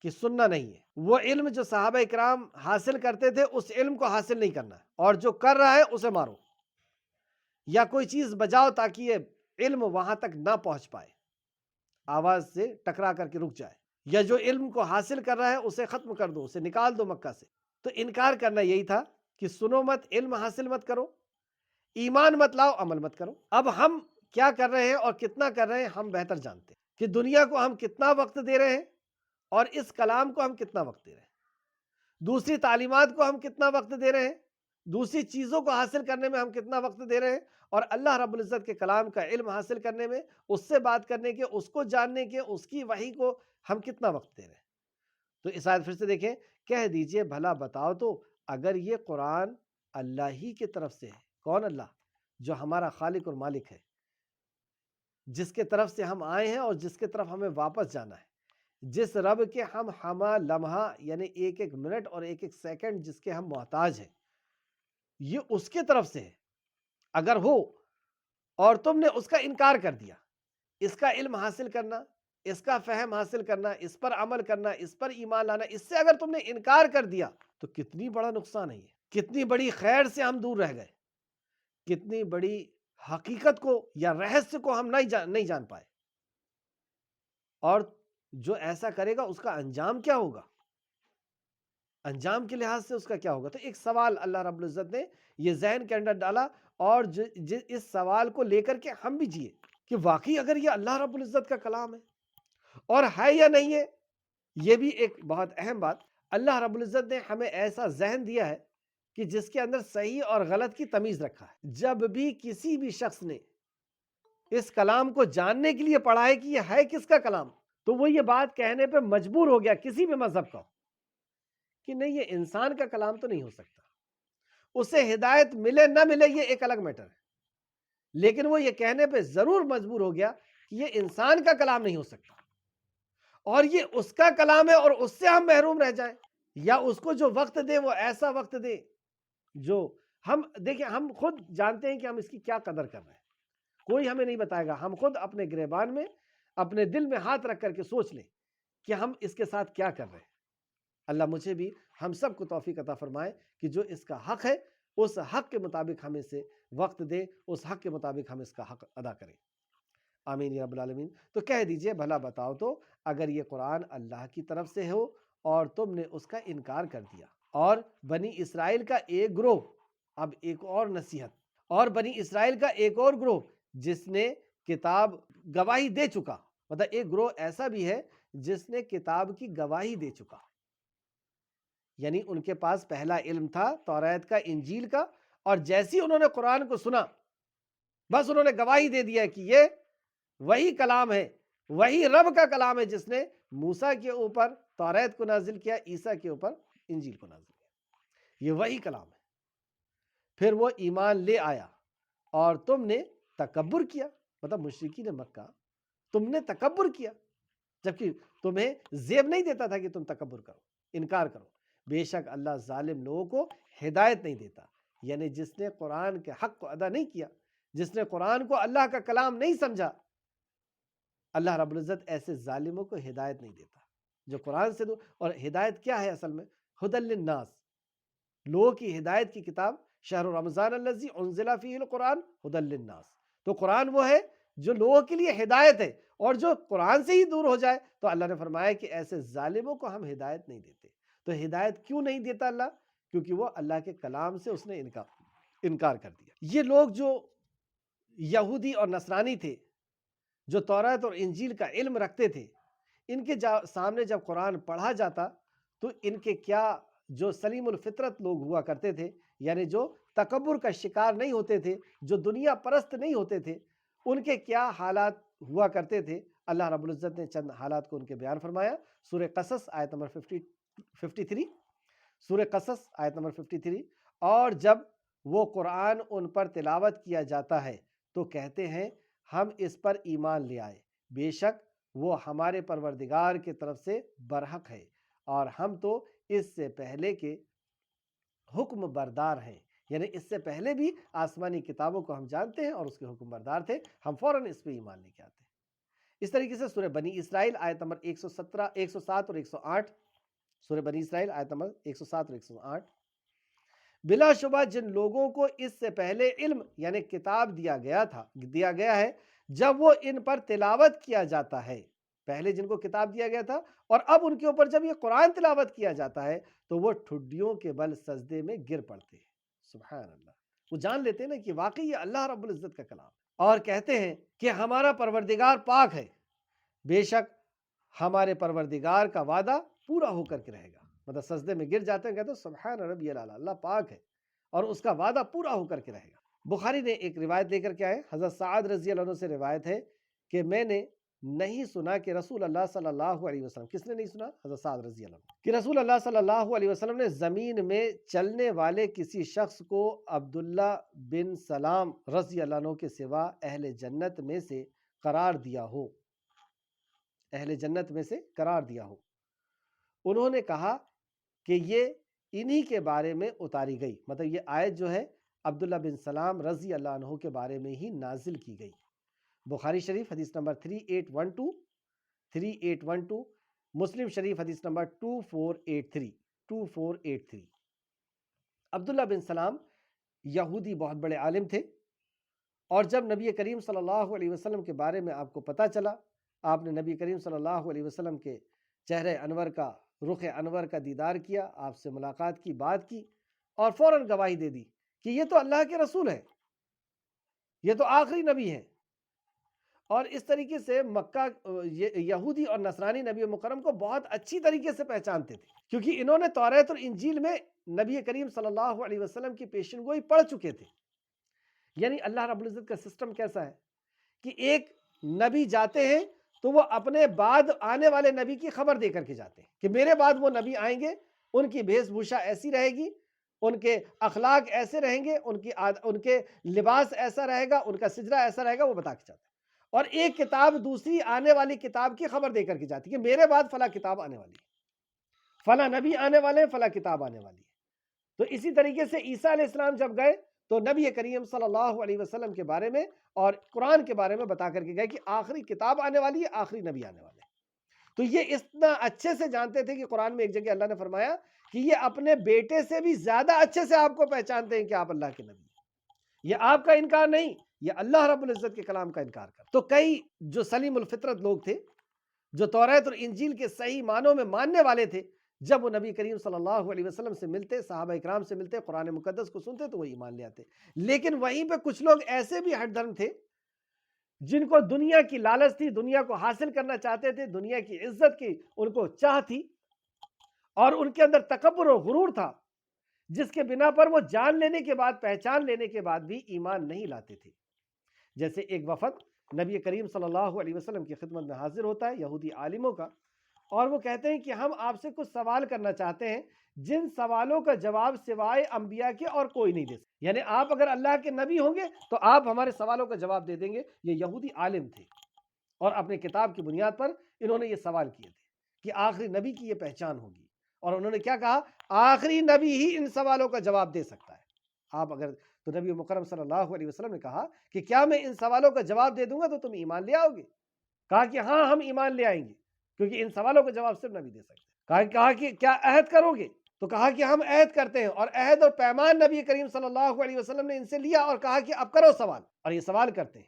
کہ سننا نہیں ہے۔ وہ علم جو صحابہ اکرام حاصل کرتے تھے اس علم کو حاصل نہیں کرنا ہے، اور جو کر رہا ہے اسے مارو یا کوئی چیز بجاؤ تاکہ یہ علم وہاں تک نہ پہنچ پائے، آواز سے ٹکرا کر کے رک جائے، یا جو علم کو حاصل کر رہا ہے اسے ختم کر دو، اسے نکال دو مکہ سے۔ تو انکار کرنا یہی تھا کہ سنو مت، علم حاصل مت کرو، ایمان مت لاؤ، عمل مت کرو۔ اب ہم کیا کر رہے ہیں اور کتنا کر رہے ہیں ہم بہتر جانتے ہیں کہ دنیا کو ہم کتنا وقت دے رہے ہیں اور اس کلام کو ہم کتنا وقت دے رہے ہیں، دوسری تعلیمات کو ہم کتنا وقت دے رہے ہیں، دوسری چیزوں کو حاصل کرنے میں ہم کتنا وقت دے رہے ہیں، اور اللہ رب العزت کے کلام کا علم حاصل کرنے میں، اس سے بات کرنے کے، اس کو جاننے کے، اس کی وحی کو ہم کتنا وقت دے رہے ہیں۔ تو اس آیت پھر سے دیکھیں، کہہ دیجئے بھلا بتاؤ تو اگر یہ قرآن اللہ ہی کی طرف سے ہے۔ کون اللہ؟ جو ہمارا خالق اور مالک ہے، جس کے طرف سے ہم آئے ہیں اور جس کے طرف ہمیں واپس جانا ہے، جس رب کے ہم ہمہ لمحہ یعنی ایک ایک منٹ اور ایک ایک سیکنڈ جس کے ہم محتاج ہیں، یہ اس کے طرف سے ہے اگر ہو اور تم نے اس کا انکار کر دیا۔ اس کا علم حاصل کرنا، اس کا فہم حاصل کرنا، اس پر عمل کرنا، اس پر ایمان لانا، اس سے اگر تم نے انکار کر دیا تو کتنی بڑا نقصان ہے یہ، کتنی بڑی خیر سے ہم دور رہ گئے، کتنی بڑی حقیقت کو یا رہسیہ کو ہم نہیں جان پائے۔ اور جو ایسا کرے گا اس کا انجام کیا ہوگا، انجام کے لحاظ سے اس کا کیا ہوگا؟ تو ایک سوال اللہ رب العزت نے یہ ذہن کے اندر ڈالا، اور اس سوال کو لے کر کے ہم بھی جیے کہ واقعی اگر یہ اللہ رب العزت کا کلام ہے اور ہے یا نہیں ہے۔ یہ بھی ایک بہت اہم بات، اللہ رب العزت نے ہمیں ایسا ذہن دیا ہے کہ جس کے اندر صحیح اور غلط کی تمیز رکھا ہے۔ جب بھی کسی بھی شخص نے اس کلام کو جاننے کے لیے پڑھا ہے کہ یہ ہے کس کا کلام، تو وہ یہ بات کہنے پہ مجبور ہو گیا، کسی بھی مذہب کا، کہ نہیں یہ انسان کا کلام تو نہیں ہو سکتا۔ اسے ہدایت ملے نہ ملے یہ ایک الگ میٹر ہے، لیکن وہ یہ کہنے پہ ضرور مجبور ہو گیا کہ یہ انسان کا کلام نہیں ہو سکتا، اور یہ اس کا کلام ہے اور اس سے ہم محروم رہ جائیں، یا اس کو جو وقت دے وہ ایسا وقت دے جو ہم دیکھیں، ہم خود جانتے ہیں کہ ہم اس کی کیا قدر کر رہے ہیں، کوئی ہمیں نہیں بتائے گا، ہم خود اپنے گریبان میں اپنے دل میں ہاتھ رکھ کر کے سوچ لیں کہ ہم اس کے ساتھ کیا کر رہے ہیں۔ اللہ مجھے بھی ہم سب کو توفیق عطا فرمائے کہ جو اس کا حق ہے اس حق کے مطابق ہم اسے وقت دے، اس حق کے مطابق ہم اس کا حق ادا کریں، آمین یا رب العالمین۔ تو کہہ دیجئے بھلا بتاؤ تو اگر یہ قرآن اللہ کی طرف سے ہو اور تم نے اس کا انکار کر دیا۔ اور بنی اسرائیل کا ایک گروہ، اب ایک اور نصیحت، اور بنی اسرائیل کا ایک اور گروہ جس نے کتاب گواہی دے چکا، مطلب ایک گروہ ایسا بھی ہے جس نے کتاب کی گواہی دے چکا، یعنی ان کے پاس پہلا علم تھا توریت کا، انجیل کا، اور جیسی انہوں نے قرآن کو سنا بس انہوں نے گواہی دے دیا کہ یہ وہی کلام ہے، وہی رب کا کلام ہے جس نے موسیٰ کے اوپر توریت کو نازل کیا، عیسیٰ کے اوپر انجیل کو نازل کیا، یہ وہی کلام ہے۔ پھر وہ ایمان لے آیا اور تم نے تکبر کیا، مطلب مشرکین مکہ، تم نے تکبر کیا، جبکہ تمہیں زیب نہیں دیتا تھا کہ تم تکبر کرو، انکار کرو۔ بے شک اللہ ظالم لوگوں کو ہدایت نہیں دیتا، یعنی جس نے قرآن کے حق کو ادا نہیں کیا، جس نے قرآن کو اللہ کا کلام نہیں سمجھا، اللہ رب العزت ایسے ظالموں کو ہدایت نہیں دیتا جو قرآن سے اور ہدایت کیا ہے اصل میں؟ ھدی للناس، لوگوں کی ہدایت کی کتاب، شہر رمضان الذی انزل فیہ القرآن ھدی للناس، تو قرآن وہ ہے جو لوگوں کے لیے ہدایت ہے، اور جو قرآن سے ہی دور ہو جائے تو اللہ نے فرمایا کہ ایسے ظالموں کو ہم ہدایت نہیں دیتے۔ تو ہدایت کیوں نہیں دیتا اللہ؟ کیونکہ وہ اللہ کے کلام سے اس نے انکار کر دیا۔ یہ لوگ جو یہودی اور نصرانی تھے، جو توریت اور انجیل کا علم رکھتے تھے، ان کے سامنے جب قرآن پڑھا جاتا تو ان کے کیا جو سلیم الفطرت لوگ ہوا کرتے تھے، یعنی جو تکبر کا شکار نہیں ہوتے تھے، جو دنیا پرست نہیں ہوتے تھے، ان کے کیا حالات ہوا کرتے تھے؟ اللہ رب العزت نے چند حالات کو ان کے بیان فرمایا۔ سورہ قصص آیت نمبر 53، سورہ قصص آیت نمبر 53، اور جب وہ قرآن ان پر تلاوت کیا جاتا ہے تو کہتے ہیں ہم اس پر ایمان لے آئے، بے شک وہ ہمارے پروردگار کی طرف سے برحق ہے، اور ہم تو اس سے پہلے کے حکم بردار ہیں، یعنی اس سے پہلے بھی آسمانی کتابوں کو ہم جانتے ہیں اور اس کے حکم بردار تھے، ہم فوراً اس پہ ایمان لے کے آتے ہیں۔ اس طریقے سے سورہ بنی اسرائیل آیت نمبر 107 اور 108، سورہ بنی اسرائیل آیت نمبر 107 اور 108، بلا شبہ جن لوگوں کو اس سے پہلے علم یعنی کتاب دیا گیا ہے، جب وہ ان پر تلاوت کیا جاتا ہے، پہلے جن کو کتاب دیا گیا تھا اور اب ان کے اوپر جب یہ قرآن تلاوت کیا جاتا ہے تو وہ ٹھڈیوں کے بل سجدے میں گر پڑتے ہیں۔ سبحان اللہ، وہ جان لیتے ہیں نا کہ واقعی یہ اللہ رب العزت کا کلام ہے، اور کہتے ہیں کہ ہمارا پروردگار پاک ہے، بے شک ہمارے پروردگار کا وعدہ پورا ہو کر کے رہے گا۔ مطلب سجدے میں گر جاتے ہیں، کہتے ہیں سبحان ربی الاعلیٰ، اللہ پاک ہے اور اس کا وعدہ پورا ہو کر کے رہے گا۔ بخاری نے ایک روایت لے کر کے آئے، حضرت سعد رضی اللہ عنہ سے روایت ہے کہ میں نے نہیں سنا کہ رسول اللہ صلی اللہ علیہ وسلم، کس نے نہیں سنا؟ حضرت سعد رضی اللہ عنہ، کہ رسول اللہ صلی اللہ علیہ وسلم نے زمین میں چلنے والے کسی شخص کو عبداللہ بن سلام رضی اللہ عنہ کے سوا اہل جنت میں سے قرار دیا ہو، اہل جنت میں سے قرار دیا ہو۔ انہوں نے کہا کہ یہ انہی کے بارے میں اتاری گئی، مطلب یہ آیت جو ہے عبداللہ بن سلام رضی اللہ عنہ کے بارے میں ہی نازل کی گئی۔ بخاری شریف حدیث نمبر 3812، مسلم شریف حدیث نمبر 2483۔ عبداللہ بن سلام یہودی بہت بڑے عالم تھے، اور جب نبی کریم صلی اللہ علیہ وسلم کے بارے میں آپ کو پتہ چلا، آپ نے نبی کریم صلی اللہ علیہ وسلم کے چہرے انور کا، رخ انور کا دیدار کیا، آپ سے ملاقات کی، بات کی، اور فوراً گواہی دے دی کہ یہ تو اللہ کے رسول ہیں، یہ تو آخری نبی ہیں۔ اور اس طریقے سے مکہ یہودی اور نصرانی نبی مکرم کو بہت اچھی طریقے سے پہچانتے تھے، کیونکہ انہوں نے توریت اور انجیل میں نبی کریم صلی اللہ علیہ وسلم کی پیشن گوئی پڑھ چکے تھے۔ یعنی اللہ رب العزت کا سسٹم کیسا ہے کہ ایک نبی جاتے ہیں تو وہ اپنے بعد آنے والے نبی کی خبر دے کر کے جاتے ہیں کہ میرے بعد وہ نبی آئیں گے، ان کی بھیس بھوشا ایسی رہے گی، ان کے اخلاق ایسے رہیں گے، ان کے لباس ایسا رہے گا، ان کا سجرہ ایسا رہے گا، وہ بتا کے جاتے ہیں۔ اور ایک کتاب دوسری آنے والی کتاب کی خبر دے کر کے جاتی ہے کہ میرے بعد فلاں کتاب آنے والی ہے، فلاں نبی آنے والے ہیں، فلاں کتاب آنے والی ہے۔ تو اسی طریقے سے عیسیٰ علیہ السلام جب گئے تو نبی کریم صلی اللہ علیہ وسلم کے بارے میں اور قرآن کے بارے میں بتا کر کے گئے کہ آخری کتاب آنے والی ہے، آخری نبی آنے والے ہیں۔ تو یہ اتنا اچھے سے جانتے تھے کہ قرآن میں ایک جگہ اللہ نے فرمایا کہ یہ اپنے بیٹے سے بھی زیادہ اچھے سے آپ کو پہچانتے ہیں کہ آپ اللہ کے نبی ہیں۔ یہ آپ کا انکار نہیں، یہ اللہ رب العزت کے کلام کا انکار کر۔ تو کئی جو سلیم الفطرت لوگ تھے، جو توریت اور انجیل کے صحیح معنوں میں ماننے والے تھے، جب وہ نبی کریم صلی اللہ علیہ وسلم سے ملتے، صحابہ اکرام سے ملتے، قرآن مقدس کو سنتے تو وہ ایمان لے آتے۔ لیکن وہیں پہ کچھ لوگ ایسے بھی ہٹ دھرم تھے جن کو دنیا کی لالچ تھی، دنیا کو حاصل کرنا چاہتے تھے، دنیا کی عزت کی ان کو چاہ تھی، اور ان کے اندر تکبر و غرور تھا، جس کے بنا پر وہ جان لینے کے بعد، پہچان لینے کے بعد بھی ایمان نہیں لاتے تھے۔ جیسے ایک وفد نبی کریم صلی اللہ علیہ وسلم کی خدمت میں حاضر ہوتا ہے، یہودی عالموں کا، اور وہ کہتے ہیں کہ ہم آپ سے کچھ سوال کرنا چاہتے ہیں جن سوالوں کا جواب سوائے انبیاء کے اور کوئی نہیں دے سکتا، یعنی آپ اگر اللہ کے نبی ہوں گے تو آپ ہمارے سوالوں کا جواب دے دیں گے۔ یہ یہودی عالم تھے اور اپنے کتاب کی بنیاد پر انہوں نے یہ سوال کیے تھے کہ آخری نبی کی یہ پہچان ہوگی، اور انہوں نے کیا کہا؟ آخری نبی ہی ان سوالوں کا جواب دے سکتا ہے۔ آپ اگر تو نبی مکرم صلی اللہ علیہ وسلم نے کہا کہ کیا میں ان سوالوں کا جواب دے دوں گا تو تم ایمان لے آؤ گے؟ کہا کہ ہاں ہم ایمان لے آئیں گے، کیونکہ ان سوالوں کا جواب صرف نبی دے سکتے ہیں۔ کہا کہ کیا عہد کرو گے؟ تو کہا کہ ہم عہد کرتے ہیں، اور عہد اور پیمان نبی کریم صلی اللہ علیہ وسلم نے ان سے لیا اور کہا کہ اب کرو سوال، اور یہ سوال کرتے ہیں۔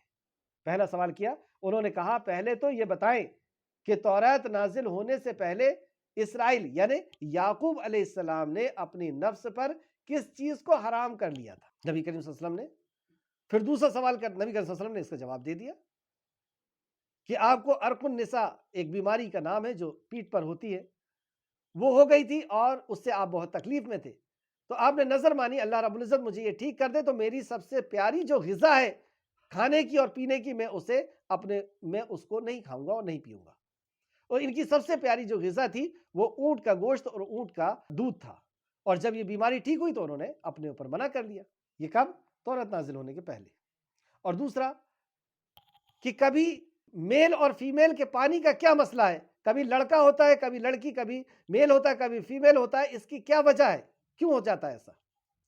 پہلا سوال کیا، انہوں نے کہا پہلے تو یہ بتائیں کہ توریت نازل ہونے سے پہلے اسرائیل یعنی یعقوب علیہ السلام نے اپنی نفس پر کس چیز کو حرام کر لیا تھا؟ نبی کریم صلی اللہ علیہ وسلم نے پھر دوسرا سوال کر، نبی کریم صلی اللہ علیہ وسلم نے اس کا جواب دے دیا کہ آپ کو عرق النساء ایک بیماری کا نام ہے جو پیٹھ پر ہوتی ہے، وہ ہو گئی تھی اور اس سے آپ بہت تکلیف میں تھے، تو آپ نے نظر مانی اللہ رب العزت مجھے یہ ٹھیک کر دے تو میری سب سے پیاری جو غذا ہے کھانے کی اور پینے کی، میں اس کو نہیں کھاؤں گا اور نہیں پیوں گا۔ اور ان کی سب سے پیاری جو غذا تھی وہ اونٹ کا گوشت اور اونٹ کا دودھ تھا، اور جب یہ بیماری ٹھیک ہوئی تو انہوں نے اپنے اوپر منع کر لیا۔ یہ کب؟ تورات نازل ہونے کے پہلے۔ اور دوسرا کہ کبھی میل اور فیمیل کے پانی کا کیا مسئلہ ہے؟ کبھی لڑکا ہوتا ہے، کبھی لڑکی، کبھی میل ہوتا ہے، کبھی فیمیل ہوتا ہے، اس کی کیا وجہ ہے؟ کیوں ہو جاتا ہے ایسا؟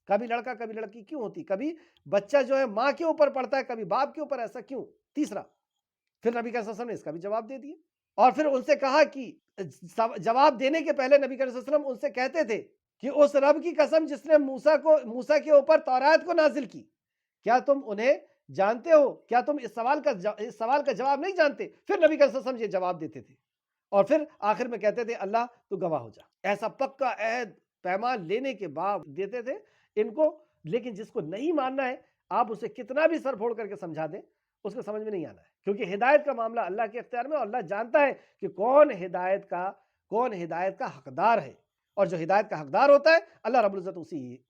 کبھی لڑکا کبھی لڑکی کیوں ہوتی؟ کبھی بچہ جو ہے ماں کے اوپر پڑتا ہے، کبھی باپ کے اوپر، ایسا کیوں؟ تیسرا پھر نبی کریم صلی اللہ علیہ وسلم نے اس کا بھی جواب دے دیا، اور پھر ان سے کہا کہ جواب دینے کے پہلے نبی کریم صلی اللہ علیہ وسلم ان سے کہتے تھے کہ اس رب کی قسم جس نے موسیٰ کے اوپر تورات کو نازل کی، کیا تم انہیں جانتے ہو؟ کیا تم اس سوال کا جواب نہیں جانتے؟ پھر نبی کریم صلی اللہ علیہ وسلم یہ جواب دیتے تھے، اور پھر آخر میں کہتے تھے اللہ تو گواہ ہو جا۔ ایسا پکا عہد پیمان لینے کے بعد دیتے تھے ان کو، لیکن جس کو نہیں ماننا ہے آپ اسے کتنا بھی سر پھوڑ کر کے سمجھا دیں، اس کو سمجھ میں نہیں آنا ہے، کیونکہ ہدایت کا معاملہ اللہ کے اختیار میں، اور اللہ جانتا ہے کہ کون ہدایت کا حقدار ہے، اور جو ہدایت کا حقدار ہوتا ہے اللہ رب العزت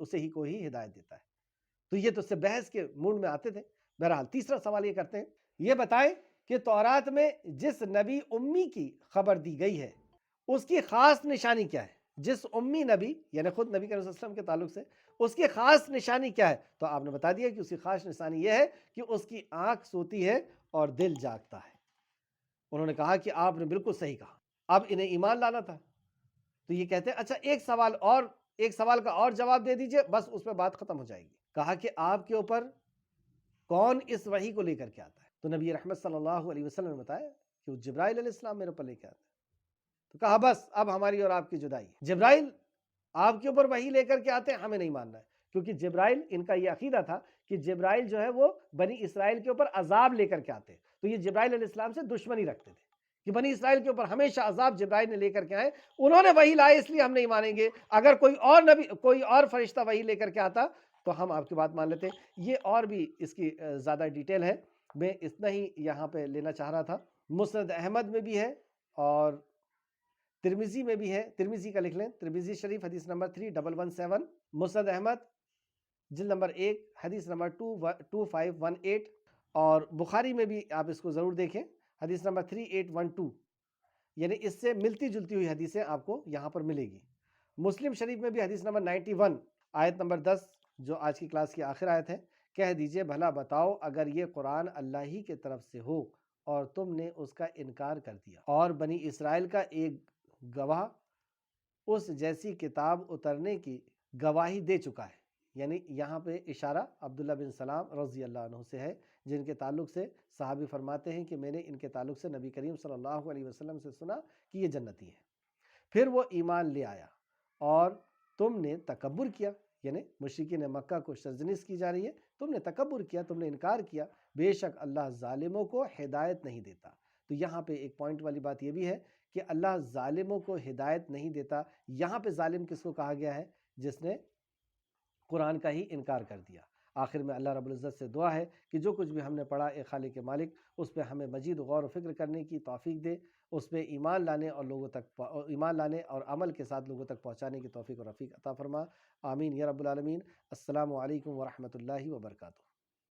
اسے ہی کو ہی ہدایت دیتا ہے۔ تو یہ تو اس سے بحث کے موڈ میں آتے تھے۔ بہرحال تیسرا سوال یہ کرتے ہیں، یہ بتائیں کہ تورات میں جس نبی امی کی خبر دی گئی ہے اس کی خاص نشانی کیا ہے؟ جس امی نبی یعنی خود نبی کریم صلی اللہ علیہ وسلم کے تعلق سے اس کی خاص نشانی کیا ہے؟ تو آپ نے بتا دیا کہ اس کی خاص نشانی یہ ہے کہ اس کی آنکھ سوتی ہے اور دل جاگتا ہے۔ انہوں نے کہا کہ آپ نے بالکل صحیح کہا، اب انہیں ایمان لانا تھا۔ تو یہ کہتے ہیں اچھا ایک سوال کا اور جواب دے دیجئے، بس اس پہ بات ختم ہو جائے گی۔ کہا کہ آپ کے اوپر کون اس وحی کو لے کر کے آتا ہے؟ تو نبی رحمت صلی اللہ علیہ وسلم نے بتایا کہ وہ جبرائیل علیہ السلام میرے اوپر لے کے آتا ہے۔ تو کہا بس اب ہماری اور آپ کی جدائی، جبرائیل آپ کے اوپر وحی لے کر کے آتے ہیں، ہمیں نہیں ماننا ہے، کیونکہ جبرائیل، ان کا یہ عقیدہ تھا کہ جبرائیل جو ہے وہ بنی اسرائیل کے اوپر عذاب لے کر کے آتے ہیں، تو یہ جبرائیل علیہ السلام سے دشمنی رکھتے تھے کہ بنی اسرائیل کے اوپر ہمیشہ عذاب جبرائیل نے لے کر کے آئے، انہوں نے وحی لائے اس لیے ہم نہیں مانیں گے، اگر کوئی اور فرشتہ وحی لے کر کے آتا تو ہم آپ کی بات مان لیتے۔ یہ اور بھی اس کی زیادہ ڈیٹیل ہے، میں اتنا ہی یہاں پہ لینا چاہ رہا تھا۔ مسند احمد میں بھی ہے اور ترمذی میں بھی ہے، ترمذی کا لکھ لیں، ترمذی شریف حدیث نمبر 3117، مسند احمد جلد نمبر 1 حدیث نمبر 2518، اور بخاری میں بھی آپ اس کو ضرور دیکھیں، حدیث نمبر 3812، یعنی اس سے ملتی جلتی ہوئی حدیثیں آپ کو یہاں پر ملے گی۔ مسلم شریف میں بھی حدیث نمبر 91 آیت نمبر 10 جو آج کی کلاس کی آخر آیت ہے، کہہ دیجئے بھلا بتاؤ اگر یہ قرآن اللہ ہی کے طرف سے ہو اور تم نے اس کا انکار کر دیا، اور بنی اسرائیل کا ایک گواہ اس جیسی کتاب اترنے کی گواہی دے چکا ہے، یعنی یہاں پہ اشارہ عبداللہ بن سلام رضی اللہ عنہ سے ہے، جن کے تعلق سے صحابی فرماتے ہیں کہ میں نے ان کے تعلق سے نبی کریم صلی اللہ علیہ وسلم سے سنا کہ یہ جنتی ہے۔ پھر وہ ایمان لے آیا اور تم نے تکبر کیا، یعنی مشرکین مکہ کو سرزنش کی جا رہی ہے، تم نے تکبر کیا، تم نے انکار کیا، بے شک اللہ ظالموں کو ہدایت نہیں دیتا۔ تو یہاں پہ ایک پوائنٹ والی بات یہ بھی ہے کہ اللہ ظالموں کو ہدایت نہیں دیتا۔ یہاں پہ ظالم کس کو کہا گیا ہے؟ جس نے قرآن کا ہی انکار کر دیا۔ آخر میں اللہ رب العزت سے دعا ہے کہ جو کچھ بھی ہم نے پڑھا اے خالق مالک اس پہ ہمیں مزید غور و فکر کرنے کی توفیق دے، اس پہ ایمان لانے اور عمل کے ساتھ لوگوں تک پہنچانے کی توفیق اور رفیق عطا فرما، آمین یا رب العالمین۔ السلام علیکم ورحمۃ اللہ وبرکاتہ۔